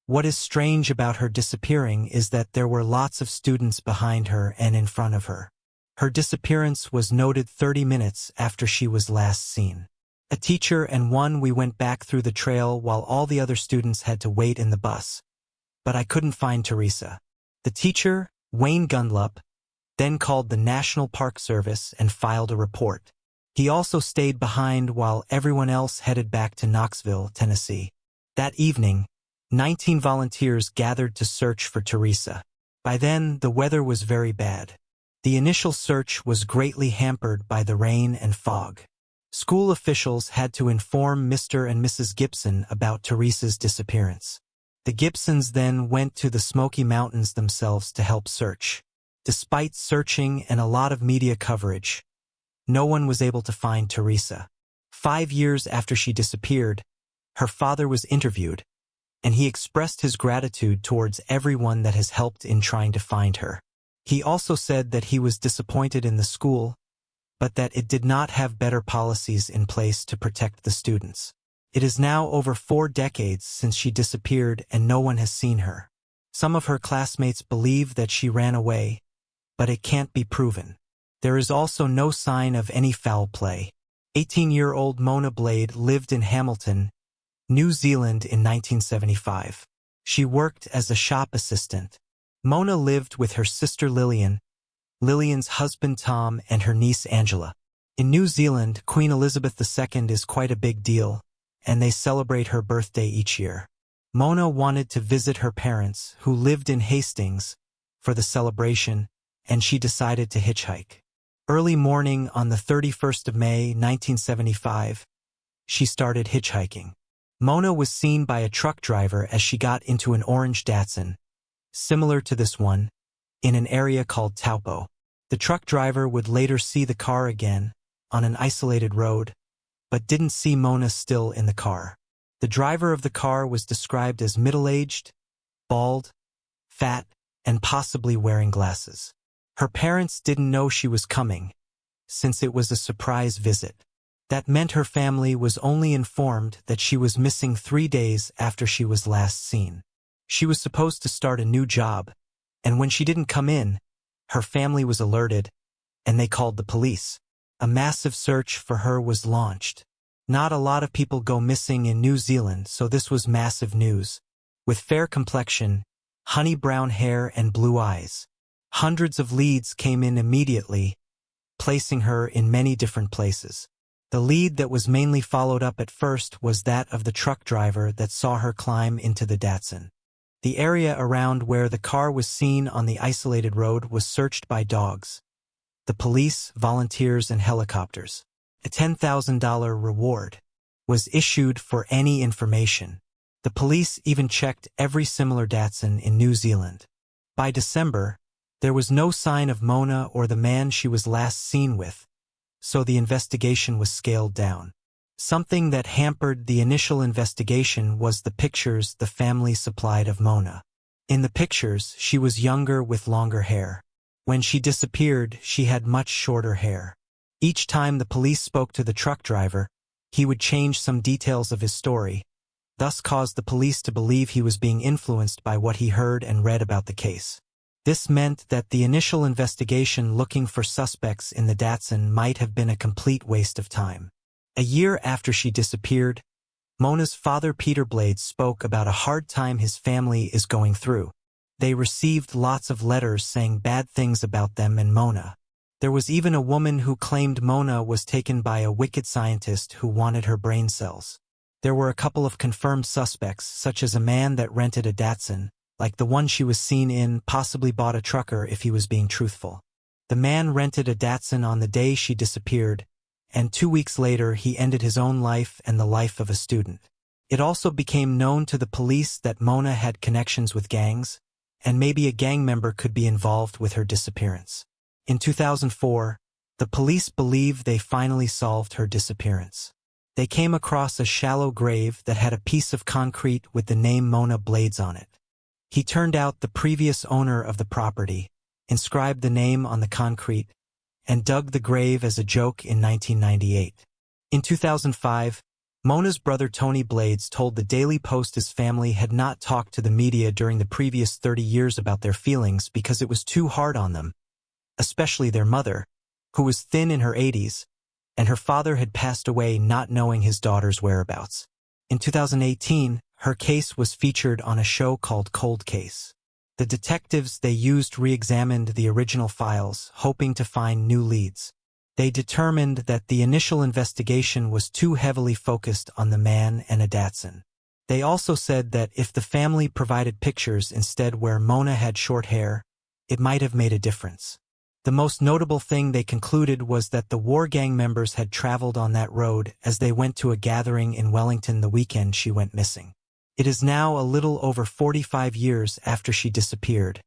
What is strange about her disappearing is that there were lots of students behind her and in front of her. Her disappearance was noted 30 minutes after she was last seen. A teacher and we went back through the trail while all the other students had to wait in the bus. But I couldn't find Teresa. The teacher, Wayne Gundlup, then called the National Park Service and filed a report. He also stayed behind while everyone else headed back to Knoxville, Tennessee. That evening, 19 volunteers gathered to search for Teresa. By then, the weather was very bad. The initial search was greatly hampered by the rain and fog. School officials had to inform Mr. and Mrs. Gibson about Teresa's disappearance. The Gibsons then went to the Smoky Mountains themselves to help search. Despite searching and a lot of media coverage, no one was able to find Teresa. 5 years after she disappeared, her father was interviewed, and he expressed his gratitude towards everyone that has helped in trying to find her. He also said that he was disappointed in the school, but that it did not have better policies in place to protect the students. It is now over 4 decades since she disappeared and no one has seen her. Some of her classmates believe that she ran away, but it can't be proven. There is also no sign of any foul play. 18-year-old Mona Blade lived in Hamilton, New Zealand in 1975. She worked as a shop assistant. Mona lived with her sister Lillian, Lillian's husband Tom, and her niece Angela. In New Zealand, Queen Elizabeth II is quite a big deal, and they celebrate her birthday each year. Mona wanted to visit her parents, who lived in Hastings, for the celebration, and she decided to hitchhike. Early morning on the 31st of May, 1975, she started hitchhiking. Mona was seen by a truck driver as she got into an orange Datsun, similar to this one, in an area called Taupo. The truck driver would later see the car again, on an isolated road, but didn't see Mona still in the car. The driver of the car was described as middle-aged, bald, fat, and possibly wearing glasses. Her parents didn't know she was coming, since it was a surprise visit. That meant her family was only informed that she was missing 3 days after she was last seen. She was supposed to start a new job, and when she didn't come in, her family was alerted, and they called the police. A massive search for her was launched. Not a lot of people go missing in New Zealand, so this was massive news. With fair complexion, honey brown hair, and blue eyes. Hundreds of leads came in immediately, placing her in many different places. The lead that was mainly followed up at first was that of the truck driver that saw her climb into the Datsun. The area around where the car was seen on the isolated road was searched by dogs, the police, volunteers, and helicopters. A $10,000 reward was issued for any information. The police even checked every similar Datsun in New Zealand. By December, there was no sign of Mona or the man she was last seen with, so the investigation was scaled down. Something that hampered the initial investigation was the pictures the family supplied of Mona. In the pictures, she was younger with longer hair. When she disappeared, she had much shorter hair. Each time the police spoke to the truck driver, he would change some details of his story, thus caused the police to believe he was being influenced by what he heard and read about the case. This meant that the initial investigation looking for suspects in the Datsun might have been a complete waste of time. A year after she disappeared, Mona's father Peter Blade spoke about a hard time his family is going through. They received lots of letters saying bad things about them and Mona. There was even a woman who claimed Mona was taken by a wicked scientist who wanted her brain cells. There were a couple of confirmed suspects, such as a man that rented a Datsun, like the one she was seen in, possibly bought a trucker if he was being truthful. The man rented a Datsun on the day she disappeared, and 2 weeks later he ended his own life and the life of a student. It also became known to the police that Mona had connections with gangs, and maybe a gang member could be involved with her disappearance. In 2004, the police believe they finally solved her disappearance. They came across a shallow grave that had a piece of concrete with the name Mona Blades on it. He turned out the previous owner of the property, inscribed the name on the concrete, and dug the grave as a joke in 1998. In 2005, Mona's brother Tony Blades told the Daily Post his family had not talked to the media during the previous 30 years about their feelings because it was too hard on them, especially their mother, who was thin in her 80s, and her father had passed away not knowing his daughter's whereabouts. In 2018, her case was featured on a show called Cold Case. The detectives they used re-examined the original files, hoping to find new leads. They determined that the initial investigation was too heavily focused on the man and a Datsun. They also said that if the family provided pictures instead where Mona had short hair, it might have made a difference. The most notable thing they concluded was that the war gang members had traveled on that road as they went to a gathering in Wellington the weekend she went missing. It is now a little over 45 years after she disappeared,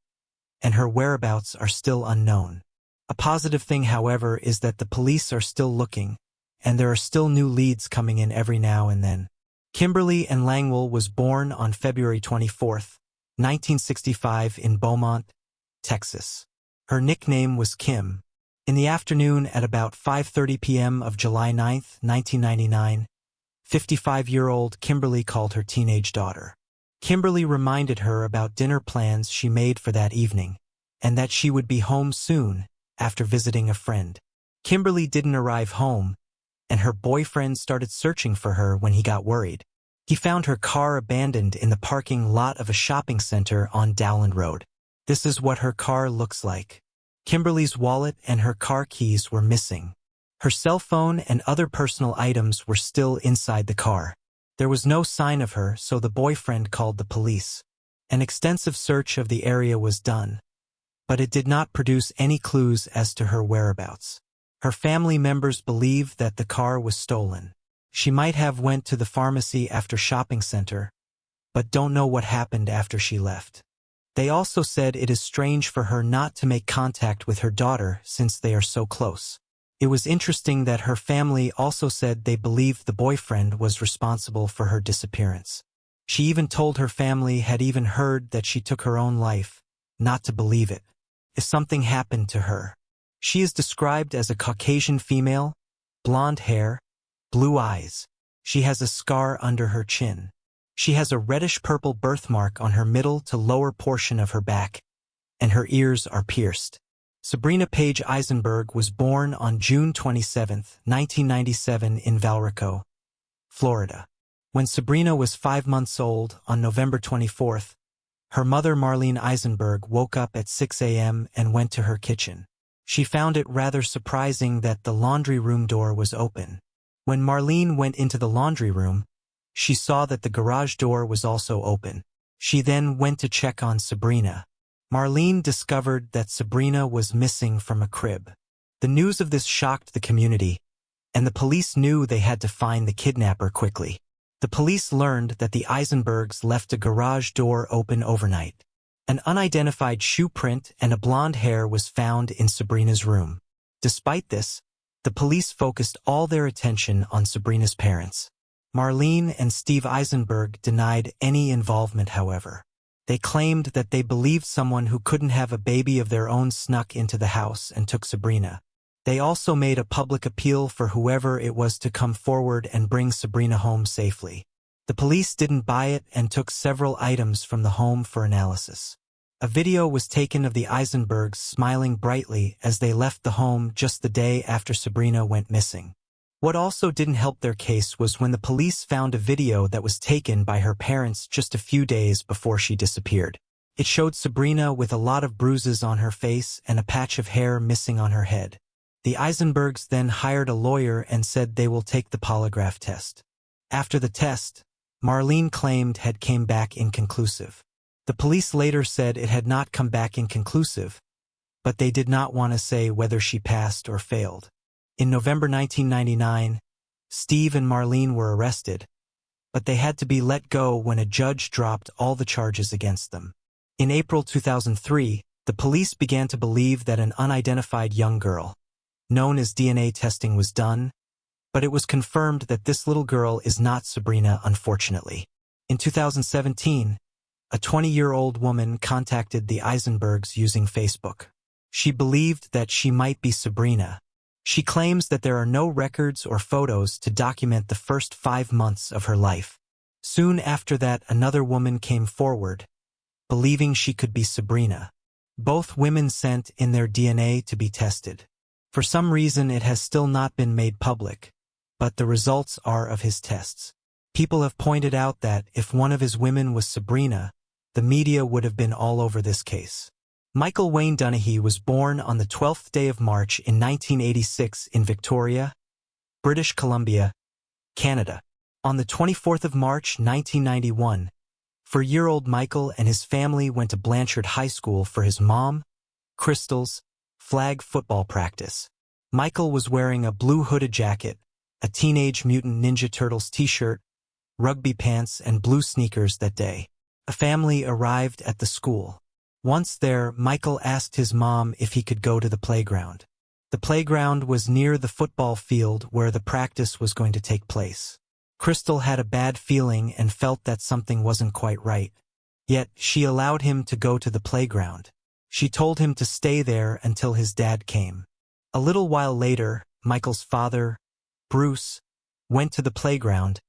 and her whereabouts are still unknown. A positive thing, however, is that the police are still looking, and there are still new leads coming in every now and then. Kimberly Ann Langwell was born on February 24, 1965 in Beaumont, Texas. Her nickname was Kim. In the afternoon at about 5:30 p.m. of July 9, 1999, 55-year-old Kimberly called her teenage daughter. Kimberly reminded her about dinner plans she made for that evening, and that she would be home soon after visiting a friend. Kimberly didn't arrive home, and her boyfriend started searching for her when he got worried. He found her car abandoned in the parking lot of a shopping center on Dowland Road. This is what her car looks like. Kimberly's wallet and her car keys were missing. Her cell phone and other personal items were still inside the car. There was no sign of her, so the boyfriend called the police. An extensive search of the area was done, but it did not produce any clues as to her whereabouts. Her family members believe that the car was stolen. She might have went to the pharmacy after shopping center, but don't know what happened after she left. They also said it is strange for her not to make contact with her daughter since they are so close. It was interesting that her family also said they believed the boyfriend was responsible for her disappearance. She even told her family had even heard that she took her own life, not to believe it. If something happened to her. She is described as a Caucasian female, blonde hair, blue eyes. She has a scar under her chin. She has a reddish-purple birthmark on her middle to lower portion of her back, and her ears are pierced. Sabrina Paige Eisenberg was born on June 27, 1997 in Valrico, Florida. When Sabrina was 5 months old, on November 24th, her mother Marlene Eisenberg woke up at 6 a.m. and went to her kitchen. She found it rather surprising that the laundry room door was open. When Marlene went into the laundry room, she saw that the garage door was also open. She then went to check on Sabrina. Marlene discovered that Sabrina was missing from a crib. The news of this shocked the community, and the police knew they had to find the kidnapper quickly. The police learned that the Eisenbergs left a garage door open overnight. An unidentified shoe print and a blonde hair was found in Sabrina's room. Despite this, the police focused all their attention on Sabrina's parents. Marlene and Steve Eisenberg denied any involvement, however. They claimed that they believed someone who couldn't have a baby of their own snuck into the house and took Sabrina. They also made a public appeal for whoever it was to come forward and bring Sabrina home safely. The police didn't buy it and took several items from the home for analysis. A video was taken of the Eisenbergs smiling brightly as they left the home just the day after Sabrina went missing. What also didn't help their case was when the police found a video that was taken by her parents just a few days before she disappeared. It showed Sabrina with a lot of bruises on her face and a patch of hair missing on her head. The Eisenbergs then hired a lawyer and said they will take the polygraph test. After the test, Marlene claimed had came back inconclusive. The police later said it had not come back inconclusive, but they did not want to say whether she passed or failed. In November 1999, Steve and Marlene were arrested, but they had to be let go when a judge dropped all the charges against them. In April 2003, the police began to believe that an unidentified young girl, known as DNA testing, was done, but it was confirmed that this little girl is not Sabrina, unfortunately. In 2017, a 20-year-old woman contacted the Eisenbergs using Facebook. She believed that she might be Sabrina. She claims that there are no records or photos to document the first 5 months of her life. Soon after that, another woman came forward, believing she could be Sabrina. Both women sent in their DNA to be tested. For some reason, it has still not been made public, but the results are of his tests. People have pointed out that if one of his women was Sabrina, the media would have been all over this case. Michael Wayne Dunahee was born on the 12th day of March in 1986 in Victoria, British Columbia, Canada. On the 24th of March 1991, 4-year-old Michael and his family went to Blanchard High School for his mom, Crystal's, flag football practice. Michael was wearing a blue hooded jacket, a Teenage Mutant Ninja Turtles t-shirt, rugby pants, and blue sneakers that day. A family arrived at the school. Once there, Michael asked his mom if he could go to the playground. The playground was near the football field where the practice was going to take place. Crystal had a bad feeling and felt that something wasn't quite right. Yet, she allowed him to go to the playground. She told him to stay there until his dad came. A little while later, Michael's father, Bruce, went to the playground,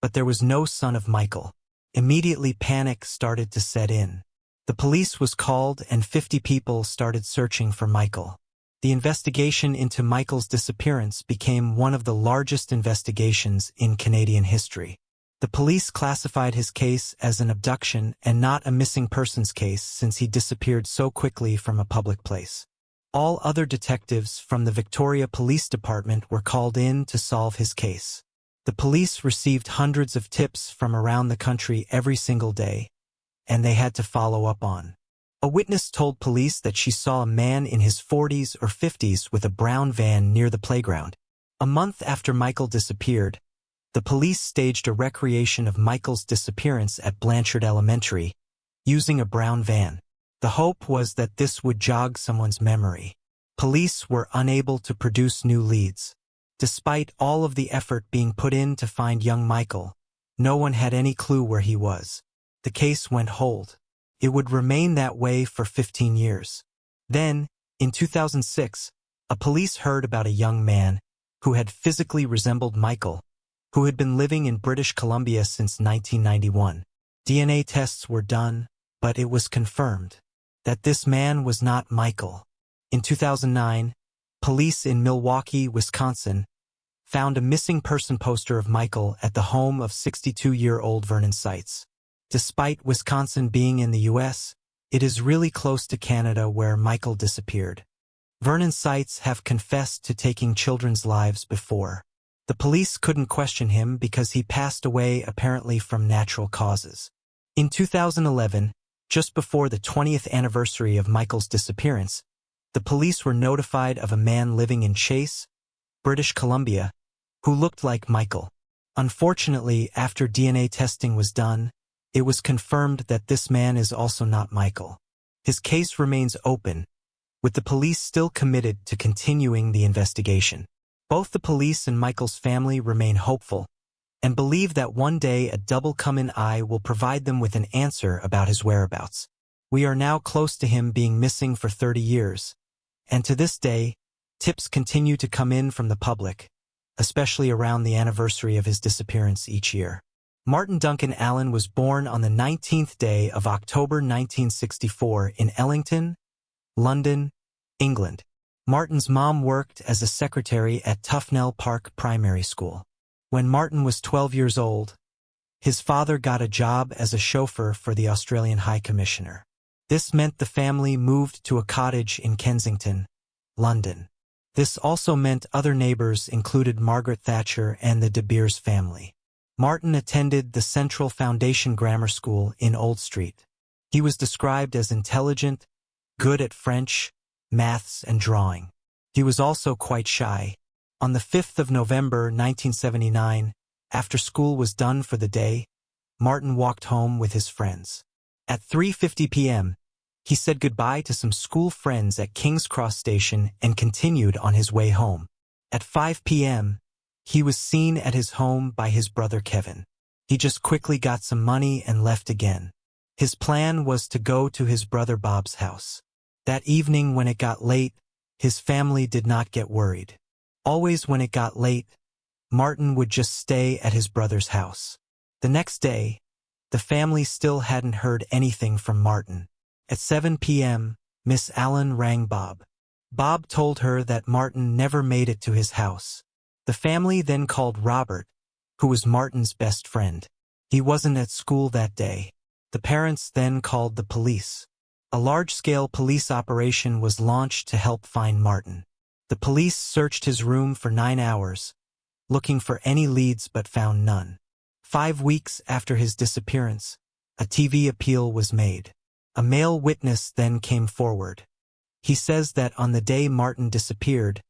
but there was no son of Michael. Immediately, panic started to set in. The police was called and 50 people started searching for Michael. The investigation into Michael's disappearance became one of the largest investigations in Canadian history. The police classified his case as an abduction and not a missing persons case since he disappeared so quickly from a public place. All other detectives from the Victoria Police Department were called in to solve his case. The police received hundreds of tips from around the country every single day, and they had to follow up on. A witness told police that she saw a man in his 40s or 50s with a brown van near the playground. A month after Michael disappeared, the police staged a recreation of Michael's disappearance at Blanchard Elementary, using a brown van. The hope was that this would jog someone's memory. Police were unable to produce new leads. Despite all of the effort being put in to find young Michael, no one had any clue where he was. The case went hold. It would remain that way for 15 years. Then, in 2006, a police heard about a young man who had physically resembled Michael, who had been living in British Columbia since 1991. DNA tests were done, but it was confirmed that this man was not Michael. In 2009, police in Milwaukee, Wisconsin, found a missing person poster of Michael at the home of 62-year-old Vernon Seitz. Despite Wisconsin being in the U.S., it is really close to Canada where Michael disappeared. Vernon Seitz have confessed to taking children's lives before. The police couldn't question him because he passed away apparently from natural causes. In 2011, just before the 20th anniversary of Michael's disappearance, the police were notified of a man living in Chase, British Columbia, who looked like Michael. Unfortunately, after DNA testing was done, it was confirmed that this man is also not Michael. His case remains open, with the police still committed to continuing the investigation. Both the police and Michael's family remain hopeful and believe that one day a double come-in eye will provide them with an answer about his whereabouts. We are now close to him being missing for 30 years, and to this day, tips continue to come in from the public, especially around the anniversary of his disappearance each year. Martin Duncan Allen was born on the 19th day of October 1964 in Ellington, London, England. Martin's mom worked as a secretary at Tufnell Park Primary School. When Martin was 12 years old, his father got a job as a chauffeur for the Australian High Commissioner. This meant the family moved to a cottage in Kensington, London. This also meant other neighbors included Margaret Thatcher and the De Beers family. Martin attended the Central Foundation Grammar School in Old Street. He was described as intelligent, good at French, maths, and drawing. He was also quite shy. On the 5th of November 1979, after school was done for the day, Martin walked home with his friends. At 3:50 p.m., he said goodbye to some school friends at King's Cross Station and continued on his way home. At 5 p.m., he was seen at his home by his brother Kevin. He just quickly got some money and left again. His plan was to go to his brother Bob's house. That evening when it got late, his family did not get worried. Always when it got late, Martin would just stay at his brother's house. The next day, the family still hadn't heard anything from Martin. At 7 p.m., Miss Allen rang Bob. Bob told her that Martin never made it to his house. The family then called Robert, who was Martin's best friend. He wasn't at school that day. The parents then called the police. A large-scale police operation was launched to help find Martin. The police searched his room for 9 hours, looking for any leads but found none. 5 weeks after his disappearance, a TV appeal was made. A male witness then came forward. He says that on the day Martin disappeared,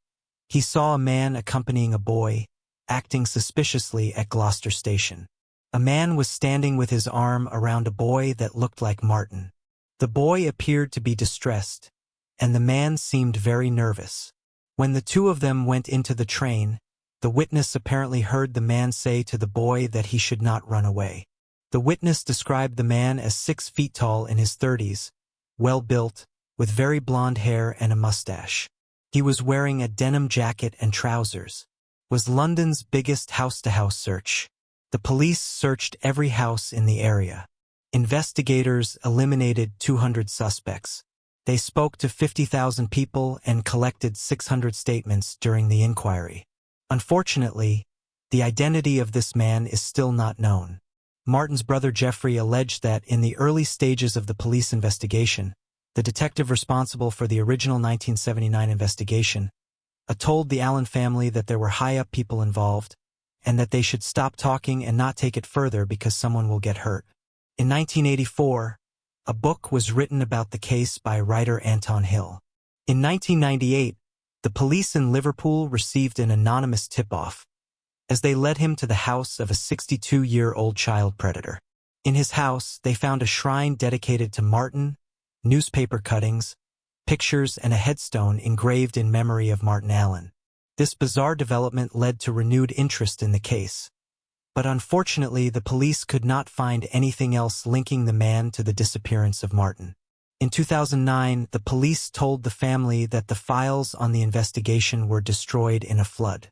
he saw a man accompanying a boy, acting suspiciously at Gloucester Station. A man was standing with his arm around a boy that looked like Martin. The boy appeared to be distressed, and the man seemed very nervous. When the two of them went into the train, the witness apparently heard the man say to the boy that he should not run away. The witness described the man as 6 feet tall, in his 30s, well-built, with very blonde hair and a mustache. He was wearing a denim jacket and trousers. Was London's biggest house-to-house search. The police searched every house in the area. Investigators eliminated 200 suspects. They spoke to 50,000 people and collected 600 statements during the inquiry. Unfortunately, the identity of this man is still not known. Martin's brother Jeffrey alleged that in the early stages of the police investigation, the detective responsible for the original 1979 investigation told the Allen family that there were high-up people involved and that they should stop talking and not take it further because someone will get hurt. In 1984, a book was written about the case by writer Anton Hill. In 1998, the police in Liverpool received an anonymous tip-off as they led him to the house of a 62-year-old child predator. In his house, they found a shrine dedicated to Martin, newspaper cuttings, pictures, and a headstone engraved in memory of Martin Allen. This bizarre development led to renewed interest in the case. But unfortunately, the police could not find anything else linking the man to the disappearance of Martin. In 2009, the police told the family that the files on the investigation were destroyed in a flood.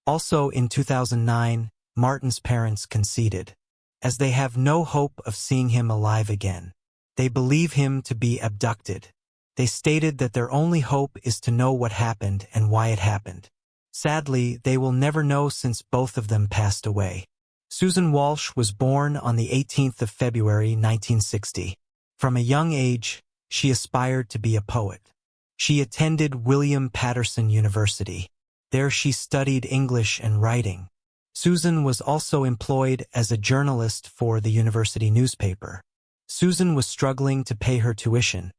Also in 2009, Martin's parents conceded, as they have no hope of seeing him alive again. They believe him to be abducted. They stated that their only hope is to know what happened and why it happened. Sadly, they will never know since both of them passed away. Susan Walsh was born on the 18th of February 1960. From a young age, she aspired to be a poet. She attended William Paterson University. There she studied English and writing. Susan was also employed as a journalist for the university newspaper. Susan was struggling to pay her tuition,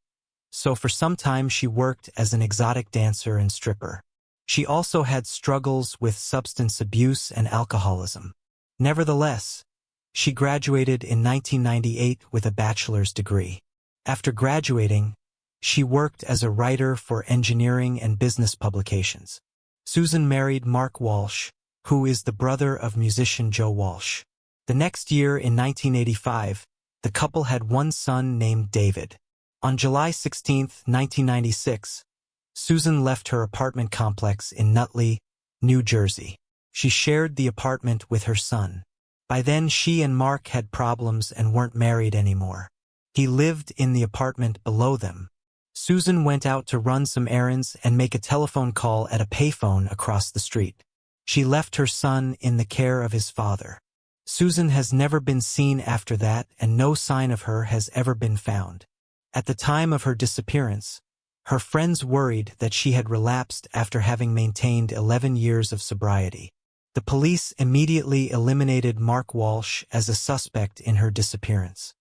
so for some time she worked as an exotic dancer and stripper. She also had struggles with substance abuse and alcoholism. Nevertheless, she graduated in 1998 with a bachelor's degree. After graduating, she worked as a writer for engineering and business publications. Susan married Mark Walsh, who is the brother of musician Joe Walsh. The next year, in 1985, the couple had one son named David. On July 16, 1996, Susan left her apartment complex in Nutley, New Jersey. She shared the apartment with her son. By then, she and Mark had problems and weren't married anymore. He lived in the apartment below them. Susan went out to run some errands and make a telephone call at a payphone across the street. She left her son in the care of his father. Susan has never been seen after that, and no sign of her has ever been found. At the time of her disappearance, her friends worried that she had relapsed after having maintained 11 years of sobriety. The police immediately eliminated Mark Walsh as a suspect in her disappearance.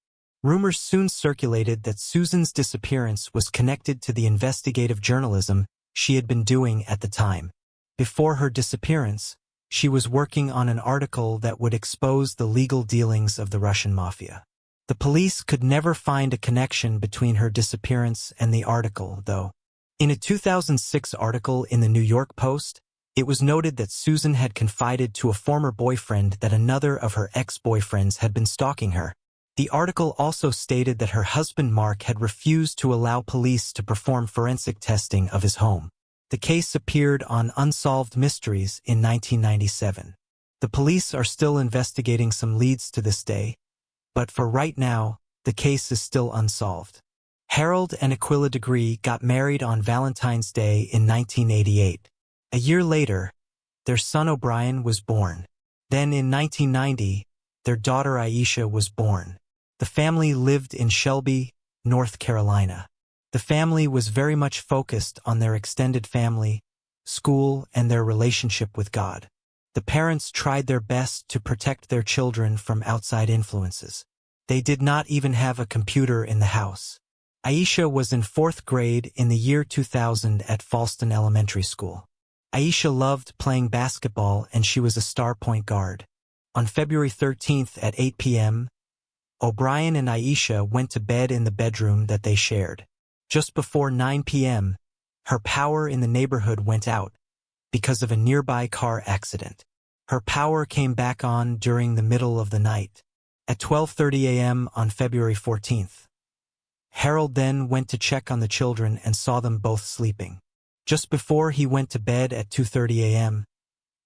Rumors soon circulated that Susan's disappearance was connected to the investigative journalism she had been doing at the time. Before her disappearance, she was working on an article that would expose the legal dealings of the Russian mafia. The police could never find a connection between her disappearance and the article, though. In a 2006 article in the New York Post, it was noted that Susan had confided to a former boyfriend that another of her ex-boyfriends had been stalking her. The article also stated that her husband Mark had refused to allow police to perform forensic testing of his home. The case appeared on Unsolved Mysteries in 1997. The police are still investigating some leads to this day, but for right now, the case is still unsolved. Harold and Aquila Degree got married on Valentine's Day in 1988. A year later, their son O'Brien was born. Then in 1990, their daughter Aisha was born. The family lived in Shelby, North Carolina. The family was very much focused on their extended family, school, and their relationship with God. The parents tried their best to protect their children from outside influences. They did not even have a computer in the house. Aisha was in 4th grade in the year 2000 at Falston Elementary School. Aisha loved playing basketball and she was a star point guard. On February 13th at 8 p.m., O'Brien and Aisha went to bed in the bedroom that they shared. Just before 9 p.m., her power in the neighborhood went out because of a nearby car accident. Her power came back on during the middle of the night. At 12:30 a.m. on February 14th, Harold then went to check on the children and saw them both sleeping. Just before he went to bed at 2:30 a.m.,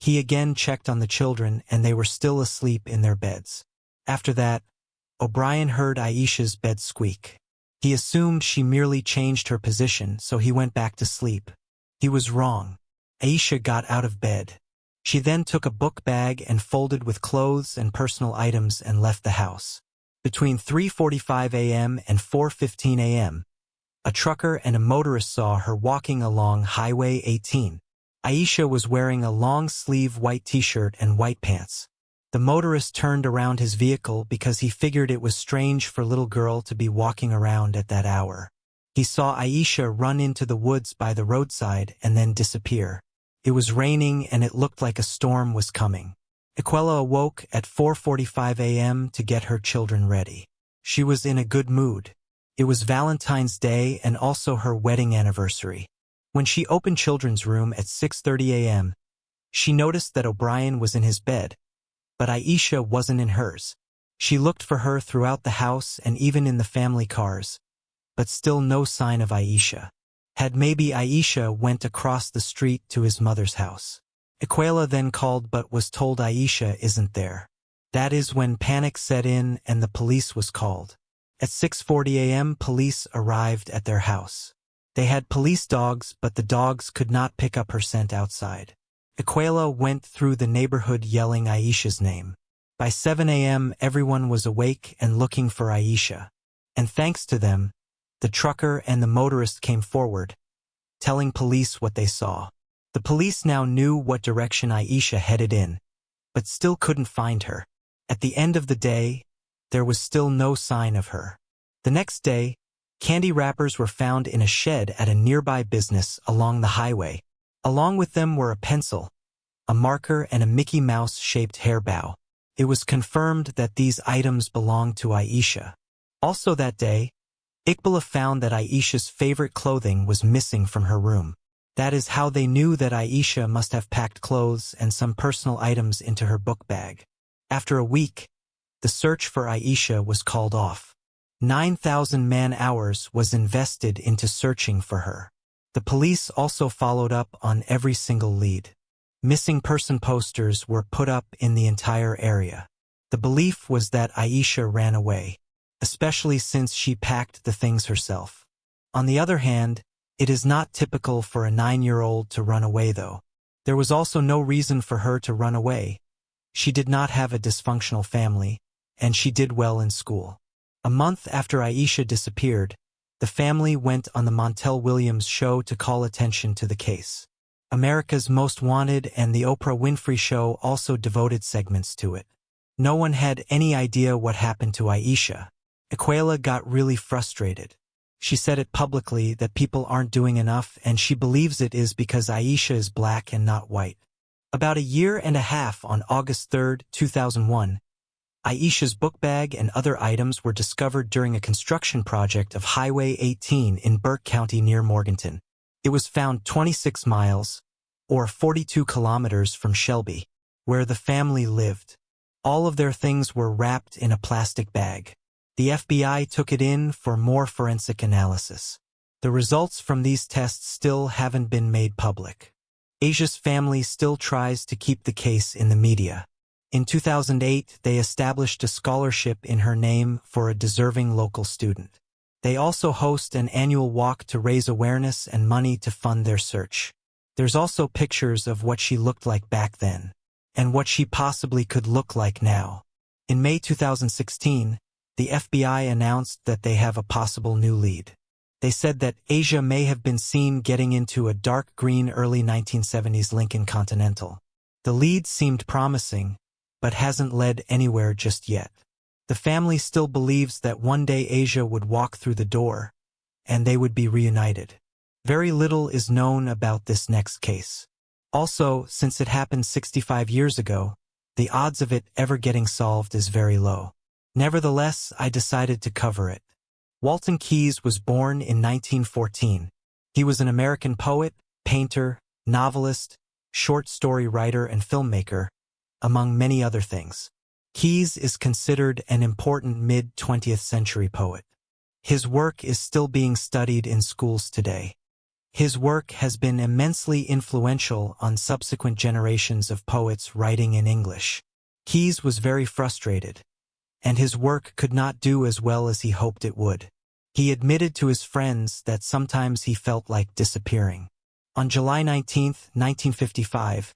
he again checked on the children and they were still asleep in their beds. After that, O'Brien heard Aisha's bed squeak. He assumed she merely changed her position, so he went back to sleep. He was wrong. Aisha got out of bed. She then took a book bag and folded with clothes and personal items and left the house. Between 3:45 a.m. and 4:15 a.m., a trucker and a motorist saw her walking along Highway 18. Aisha was wearing a long-sleeve white t-shirt and white pants. The motorist turned around his vehicle because he figured it was strange for a little girl to be walking around at that hour. He saw Aisha run into the woods by the roadside and then disappear. It was raining and it looked like a storm was coming. Aquila awoke at 4:45 a.m. to get her children ready. She was in a good mood. It was Valentine's Day and also her wedding anniversary. When she opened children's room at 6:30 a.m., she noticed that O'Brien was in his bed, but Aisha wasn't in hers. She looked for her throughout the house and even in the family cars, but still no sign of Aisha. Had maybe Aisha went across the street to his mother's house. Aquila then called but was told Aisha isn't there. That is when panic set in and the police was called. At 6:40 a.m. police arrived at their house. They had police dogs, but the dogs could not pick up her scent outside. Aquila went through the neighborhood yelling Aisha's name. By 7 a.m. everyone was awake and looking for Aisha. And thanks to them, the trucker and the motorist came forward, telling police what they saw. The police now knew what direction Aisha headed in, but still couldn't find her. At the end of the day, there was still no sign of her. The next day, candy wrappers were found in a shed at a nearby business along the highway. Along with them were a pencil, a marker, and a Mickey Mouse-shaped hairbow. It was confirmed that these items belonged to Aisha. Also that day, Iqbala found that Aisha's favorite clothing was missing from her room. That is how they knew that Aisha must have packed clothes and some personal items into her book bag. After a week, the search for Aisha was called off. 9,000 man-hours was invested into searching for her. The police also followed up on every single lead. Missing person posters were put up in the entire area. The belief was that Aisha ran away, especially since she packed the things herself. On the other hand, it is not typical for a 9-year-old to run away though. There was also no reason for her to run away. She did not have a dysfunctional family, and she did well in school. A month after Aisha disappeared, the family went on the Montel Williams show to call attention to the case. America's Most Wanted and the Oprah Winfrey Show also devoted segments to it. No one had any idea what happened to Aisha. Aquela got really frustrated. She said it publicly that people aren't doing enough, and she believes it is because Aisha is black and not white. About a year and a half, on August 3, 2001, Aisha's book bag and other items were discovered during a construction project of Highway 18 in Burke County near Morganton. It was found 26 miles, or 42 kilometers from Shelby, where the family lived. All of their things were wrapped in a plastic bag. The FBI took it in for more forensic analysis. The results from these tests still haven't been made public. Asia's family still tries to keep the case in the media. In 2008, they established a scholarship in her name for a deserving local student. They also host an annual walk to raise awareness and money to fund their search. There's also pictures of what she looked like back then, and what she possibly could look like now. In May 2016, the FBI announced that they have a possible new lead. They said that Asia may have been seen getting into a dark green early 1970s Lincoln Continental. The lead seemed promising, but hasn't led anywhere just yet. The family still believes that one day Asia would walk through the door, and they would be reunited. Very little is known about this next case. Also, since it happened 65 years ago, the odds of it ever getting solved is very low. Nevertheless, I decided to cover it. Walton Keyes was born in 1914. He was an American poet, painter, novelist, short story writer, and filmmaker, among many other things. Keyes is considered an important mid-20th century poet. His work is still being studied in schools today. His work has been immensely influential on subsequent generations of poets writing in English. Keyes was very frustrated, and his work could not do as well as he hoped it would. He admitted to his friends that sometimes he felt like disappearing. On July 19, 1955,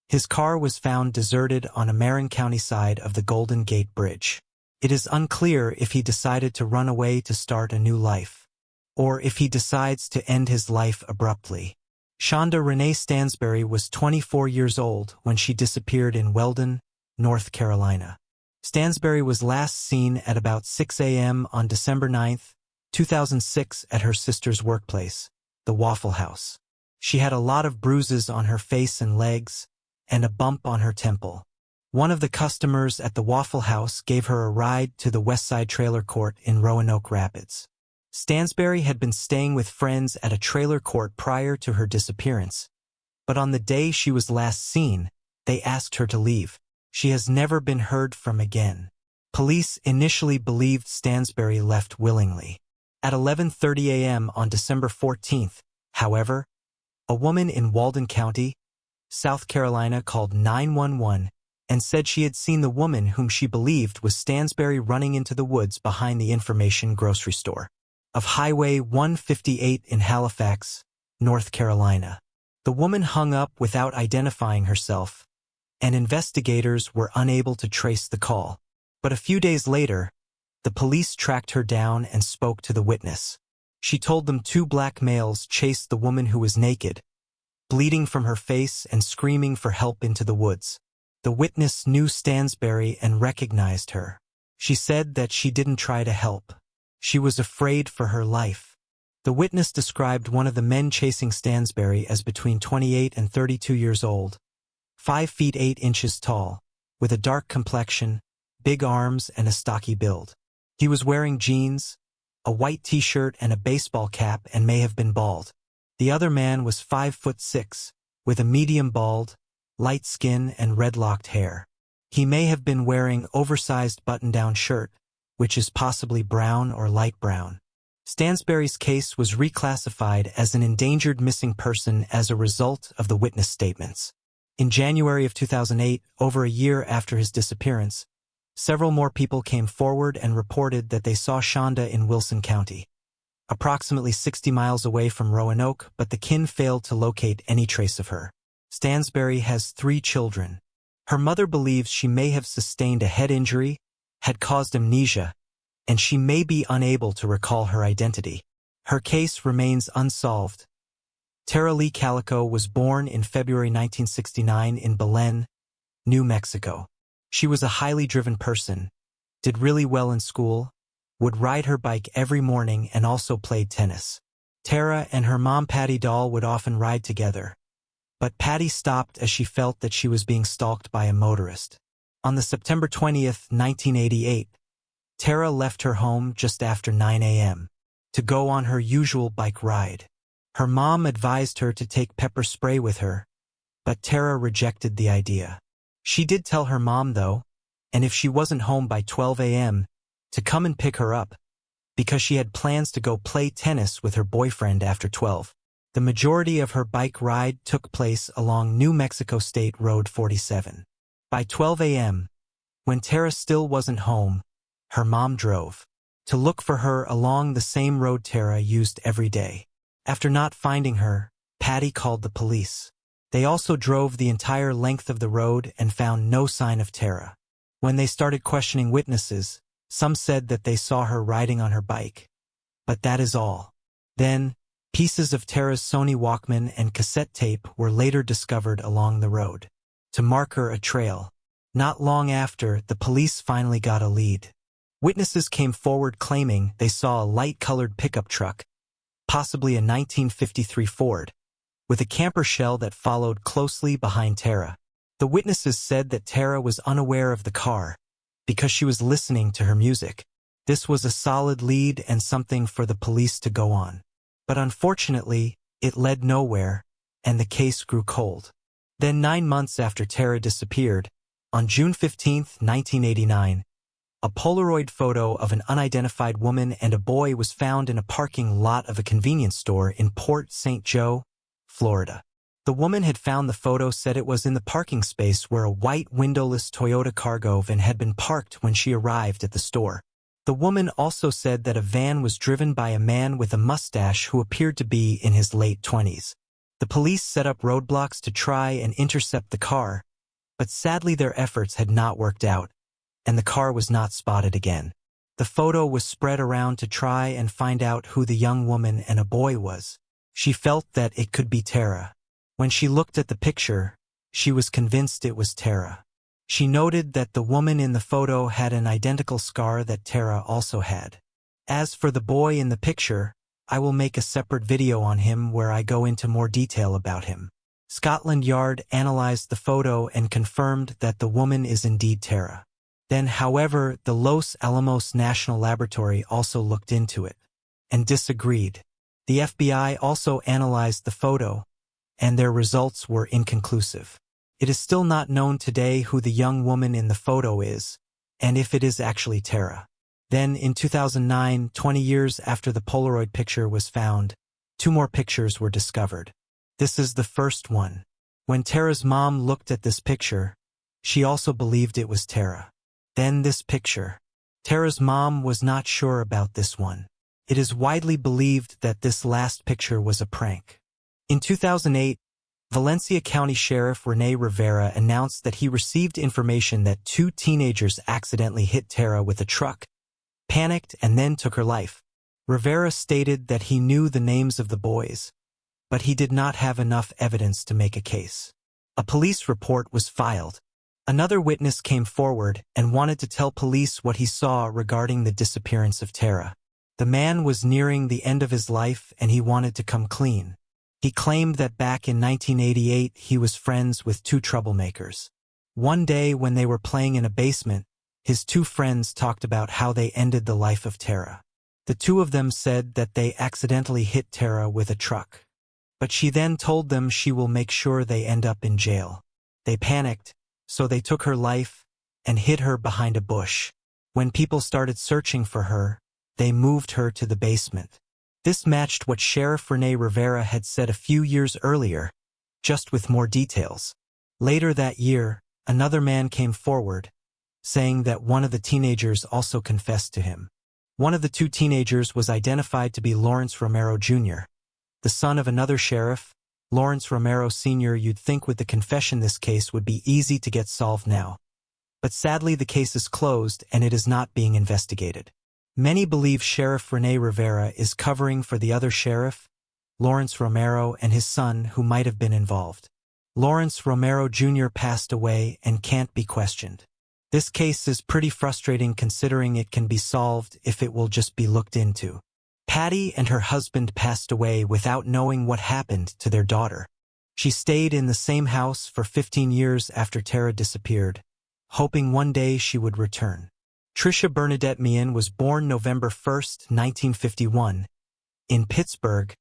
his car was found deserted on a Marin County side of the Golden Gate Bridge. It is unclear if he decided to run away to start a new life, or if he decides to end his life abruptly. Shonda Renee Stansberry was 24 years old when she disappeared in Weldon, North Carolina. Stansberry was last seen at about 6 a.m. on December 9, 2006 at her sister's workplace, the Waffle House. She had a lot of bruises on her face and legs, and a bump on her temple. One of the customers at the Waffle House gave her a ride to the Westside Trailer Court in Roanoke Rapids. Stansberry had been staying with friends at a trailer court prior to her disappearance, but on the day she was last seen, they asked her to leave. She has never been heard from again. Police initially believed Stansberry left willingly. At 11:30 a.m. on December 14, however, a woman in Walden County, South Carolina, called 911 and said she had seen the woman whom she believed was Stansberry running into the woods behind the Information grocery store of Highway 158 in Halifax, North Carolina. The woman hung up without identifying herself, and investigators were unable to trace the call. But a few days later, the police tracked her down and spoke to the witness. She told them two black males chased the woman who was naked, bleeding from her face and screaming for help, into the woods. The witness knew Stansberry and recognized her. She said that she didn't try to help. She was afraid for her life. The witness described one of the men chasing Stansberry as between 28 and 32 years old, 5 feet 8 inches tall, with a dark complexion, big arms, and a stocky build. He was wearing jeans, a white t-shirt, and a baseball cap, and may have been bald. The other man was 5'6", with a medium bald, light skin, and red-locked hair. He may have been wearing oversized button-down shirt, which is possibly brown or light brown. Stansberry's case was reclassified as an endangered missing person as a result of the witness statements. In January of 2008, over a year after his disappearance, several more people came forward and reported that they saw Shonda in Wilson County, approximately 60 miles away from Roanoke, but the kin failed to locate any trace of her. Stansberry has 3 children. Her mother believes she may have sustained a head injury, had caused amnesia, and she may be unable to recall her identity. Her case remains unsolved. Tara Lee Calico was born in February 1969 in Belen, New Mexico. She was a highly driven person, did really well in school, would ride her bike every morning and also played tennis. Tara and her mom Patty Doll would often ride together. But Patty stopped as she felt that she was being stalked by a motorist. On the September 20th, 1988, Tara left her home just after 9 a.m. to go on her usual bike ride. Her mom advised her to take pepper spray with her, but Tara rejected the idea. She did tell her mom, though, and if she wasn't home by 12 a.m., to come and pick her up, because she had plans to go play tennis with her boyfriend after 12. The majority of her bike ride took place along New Mexico State Road 47. By 12 a.m., when Tara still wasn't home, her mom drove to look for her along the same road Tara used every day. After not finding her, Patty called the police. They also drove the entire length of the road and found no sign of Tara. When they started questioning witnesses, some said that they saw her riding on her bike. But that is all. Then, pieces of Tara's Sony Walkman and cassette tape were later discovered along the road to mark her a trail. Not long after, the police finally got a lead. Witnesses came forward claiming they saw a light-colored pickup truck, possibly a 1953 Ford, with a camper shell that followed closely behind Tara. The witnesses said that Tara was unaware of the car because she was listening to her music. This was a solid lead and something for the police to go on. But unfortunately, it led nowhere, and the case grew cold. Then 9 months after Tara disappeared, on June 15, 1989, a Polaroid photo of an unidentified woman and a boy was found in a parking lot of a convenience store in Port St. Joe, Florida. The woman had found the photo said it was in the parking space where a white windowless Toyota cargo van had been parked when she arrived at the store. The woman also said that a van was driven by a man with a mustache who appeared to be in his late 20s. The police set up roadblocks to try and intercept the car, but sadly their efforts had not worked out, and the car was not spotted again. The photo was spread around to try and find out who the young woman and a boy was. She felt that it could be Tara. When she looked at the picture, she was convinced it was Tara. She noted that the woman in the photo had an identical scar that Tara also had. As for the boy in the picture, I will make a separate video on him where I go into more detail about him. Scotland Yard analyzed the photo and confirmed that the woman is indeed Tara. Then, however, the Los Alamos National Laboratory also looked into it and disagreed. The FBI also analyzed the photo, and their results were inconclusive. It is still not known today who the young woman in the photo is, and if it is actually Tara. Then, in 2009, 20 years after the Polaroid picture was found, 2 more pictures were discovered. This is the first one. When Tara's mom looked at this picture, she also believed it was Tara. Then this picture. Tara's mom was not sure about this one. It is widely believed that this last picture was a prank. In 2008, Valencia County Sheriff Rene Rivera announced that he received information that 2 teenagers accidentally hit Tara with a truck, panicked, and then took her life. Rivera stated that he knew the names of the boys, but he did not have enough evidence to make a case. A police report was filed. Another witness came forward and wanted to tell police what he saw regarding the disappearance of Tara. The man was nearing the end of his life and he wanted to come clean. He claimed that back in 1988 he was friends with 2 troublemakers. One day when they were playing in a basement, his 2 friends talked about how they ended the life of Tara. The 2 of them said that they accidentally hit Tara with a truck. But she then told them she will make sure they end up in jail. They panicked, so they took her life and hid her behind a bush. When people started searching for her, they moved her to the basement. This matched what Sheriff Rene Rivera had said a few years earlier, just with more details. Later that year, another man came forward, saying that one of the teenagers also confessed to him. One of the 2 teenagers was identified to be Lawrence Romero Jr., the son of another sheriff, Lawrence Romero Sr. You'd think with the confession this case would be easy to get solved now. But sadly the case is closed and it is not being investigated. Many believe Sheriff Rene Rivera is covering for the other sheriff, Lawrence Romero, and his son who might have been involved. Lawrence Romero Jr. passed away and can't be questioned. This case is pretty frustrating considering it can be solved if it will just be looked into. Patty and her husband passed away without knowing what happened to their daughter. She stayed in the same house for 15 years after Tara disappeared, hoping one day she would return. Tricia Bernadette Meehan was born November 1, 1951, in Pittsburgh,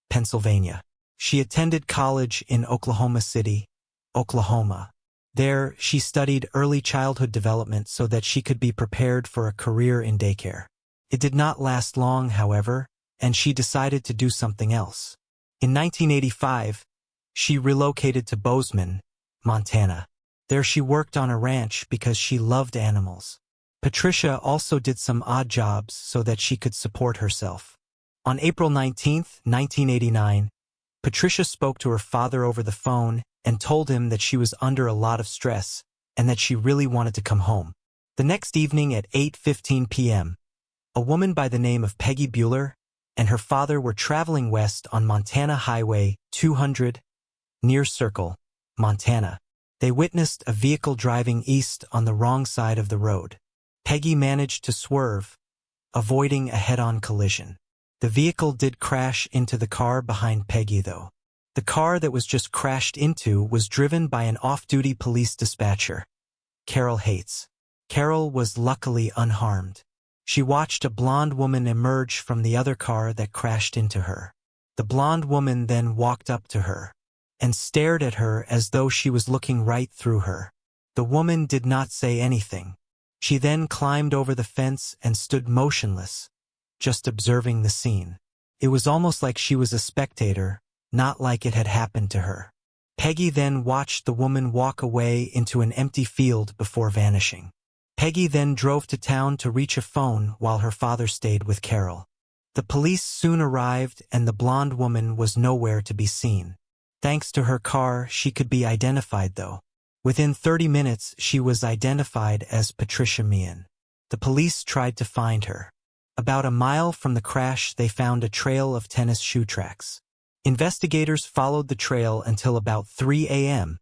Pennsylvania. She attended college in Oklahoma City, Oklahoma. There, she studied early childhood development so that she could be prepared for a career in daycare. It did not last long, however, and she decided to do something else. In 1985, she relocated to Bozeman, Montana. There she worked on a ranch because she loved animals. Patricia also did some odd jobs so that she could support herself. On April 19, 1989, Patricia spoke to her father over the phone and told him that she was under a lot of stress and that she really wanted to come home. The next evening at 8:15 p.m., a woman by the name of Peggy Bueller and her father were traveling west on Montana Highway 200, near Circle, Montana. They witnessed a vehicle driving east on the wrong side of the road. Peggy managed to swerve, avoiding a head-on collision. The vehicle did crash into the car behind Peggy, though. The car that was just crashed into was driven by an off-duty police dispatcher, Carol Hates. Carol was luckily unharmed. She watched a blonde woman emerge from the other car that crashed into her. The blonde woman then walked up to her and stared at her as though she was looking right through her. The woman did not say anything. She then climbed over the fence and stood motionless, just observing the scene. It was almost like she was a spectator, not like it had happened to her. Peggy then watched the woman walk away into an empty field before vanishing. Peggy then drove to town to reach a phone while her father stayed with Carol. The police soon arrived and the blonde woman was nowhere to be seen. Thanks to her car, she could be identified, though. Within 30 minutes, she was identified as Patricia Meehan. The police tried to find her. About a mile from the crash, they found a trail of tennis shoe tracks. Investigators followed the trail until about 3 a.m.,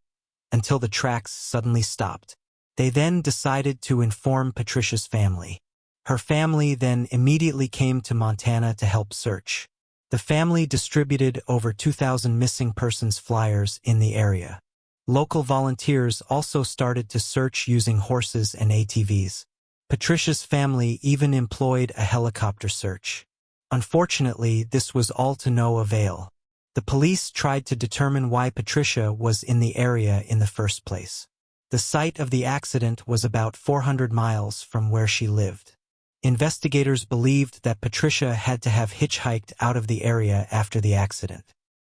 until the tracks suddenly stopped. They then decided to inform Patricia's family. Her family then immediately came to Montana to help search. The family distributed over 2,000 missing persons flyers in the area. Local volunteers also started to search using horses and ATVs. Patricia's family even employed a helicopter search. Unfortunately, this was all to no avail. The police tried to determine why Patricia was in the area in the first place. The site of the accident was about 400 miles from where she lived. Investigators believed that Patricia had to have hitchhiked out of the area after the accident.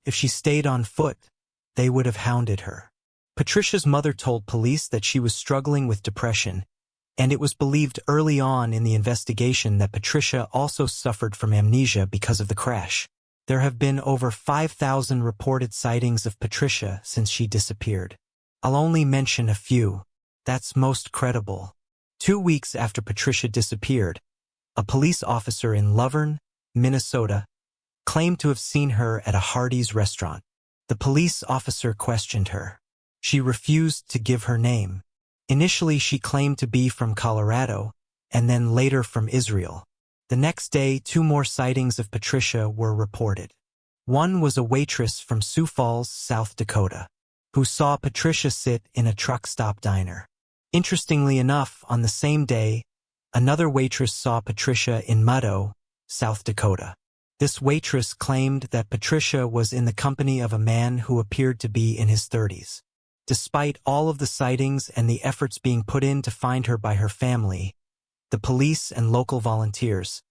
If she stayed on foot, they would have hounded her. Patricia's mother told police that she was struggling with depression, and it was believed early on in the investigation that Patricia also suffered from amnesia because of the crash. There have been over 5,000 reported sightings of Patricia since she disappeared. I'll only mention a few. That's most credible. 2 weeks after Patricia disappeared, a police officer in Luverne, Minnesota, claimed to have seen her at a Hardee's restaurant. The police officer questioned her. She refused to give her name. Initially, she claimed to be from Colorado, and then later from Israel. The next day, 2 more sightings of Patricia were reported. One was a waitress from Sioux Falls, South Dakota, who saw Patricia sit in a truck stop diner. Interestingly enough, on the same day, another waitress saw Patricia in Muddo, South Dakota. This waitress claimed that Patricia was in the company of a man who appeared to be in his 30s. Despite all of the sightings and the efforts being put in to find her by her family, the police and local volunteers,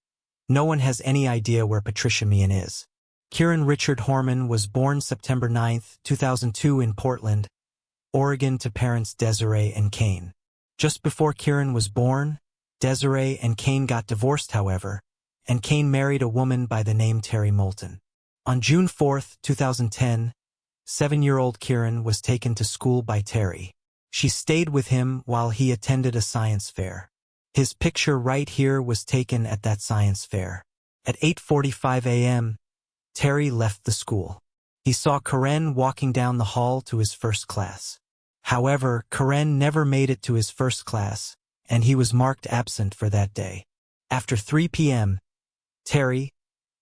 no one has any idea where Patricia Meehan is. Kieran Richard Horman was born September 9, 2002 in Portland, Oregon to parents Desiree and Kane. Just before Kieran was born, Desiree and Kane got divorced, however, and Kane married a woman by the name Terry Moulton. On June 4, 2010, 7-year-old Kieran was taken to school by Terry. She stayed with him while he attended a science fair. His picture right here was taken at that science fair. At 8:45 a.m., Terry left the school. He saw Karen walking down the hall to his first class. However, Karen never made it to his first class, and he was marked absent for that day. After 3 p.m., Terry,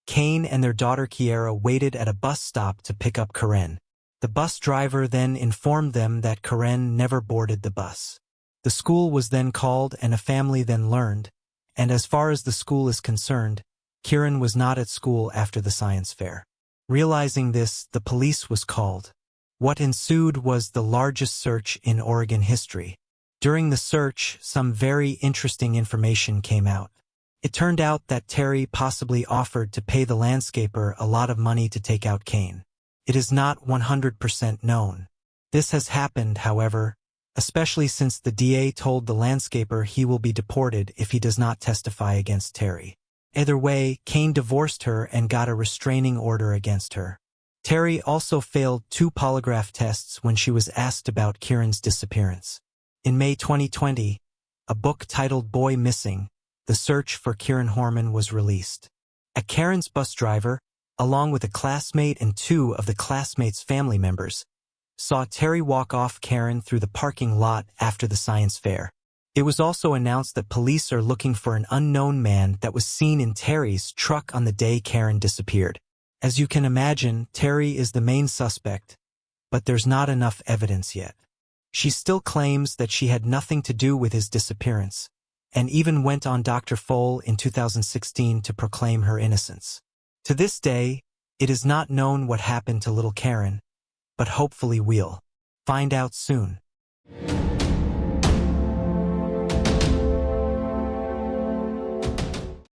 Kane and their daughter Kiera waited at a bus stop to pick up Karen. The bus driver then informed them that Karen never boarded the bus. The school was then called and a family then learned, and as far as the school is concerned, Kieran was not at school after the science fair. Realizing this, the police was called. What ensued was the largest search in Oregon history. During the search, some very interesting information came out. It turned out that Terry possibly offered to pay the landscaper a lot of money to take out Kane. It is not 100% known. This has happened, however, especially since the DA told the landscaper he will be deported if he does not testify against Terry. Either way, Kane divorced her and got a restraining order against her. Terry also failed 2 polygraph tests when she was asked about Kieran's disappearance. In May 2020, a book titled Boy Missing: The Search for Kieran Horman was released. A Karen's bus driver, along with a classmate and 2 of the classmates' family members, saw Terry walk off Karen through the parking lot after the science fair. It was also announced that police are looking for an unknown man that was seen in Terry's truck on the day Karen disappeared. As you can imagine, Terry is the main suspect, but there's not enough evidence yet. She still claims that she had nothing to do with his disappearance, and even went on Dr. Foale in 2016 to proclaim her innocence. To this day, it is not known what happened to little Karen, but hopefully we'll find out soon.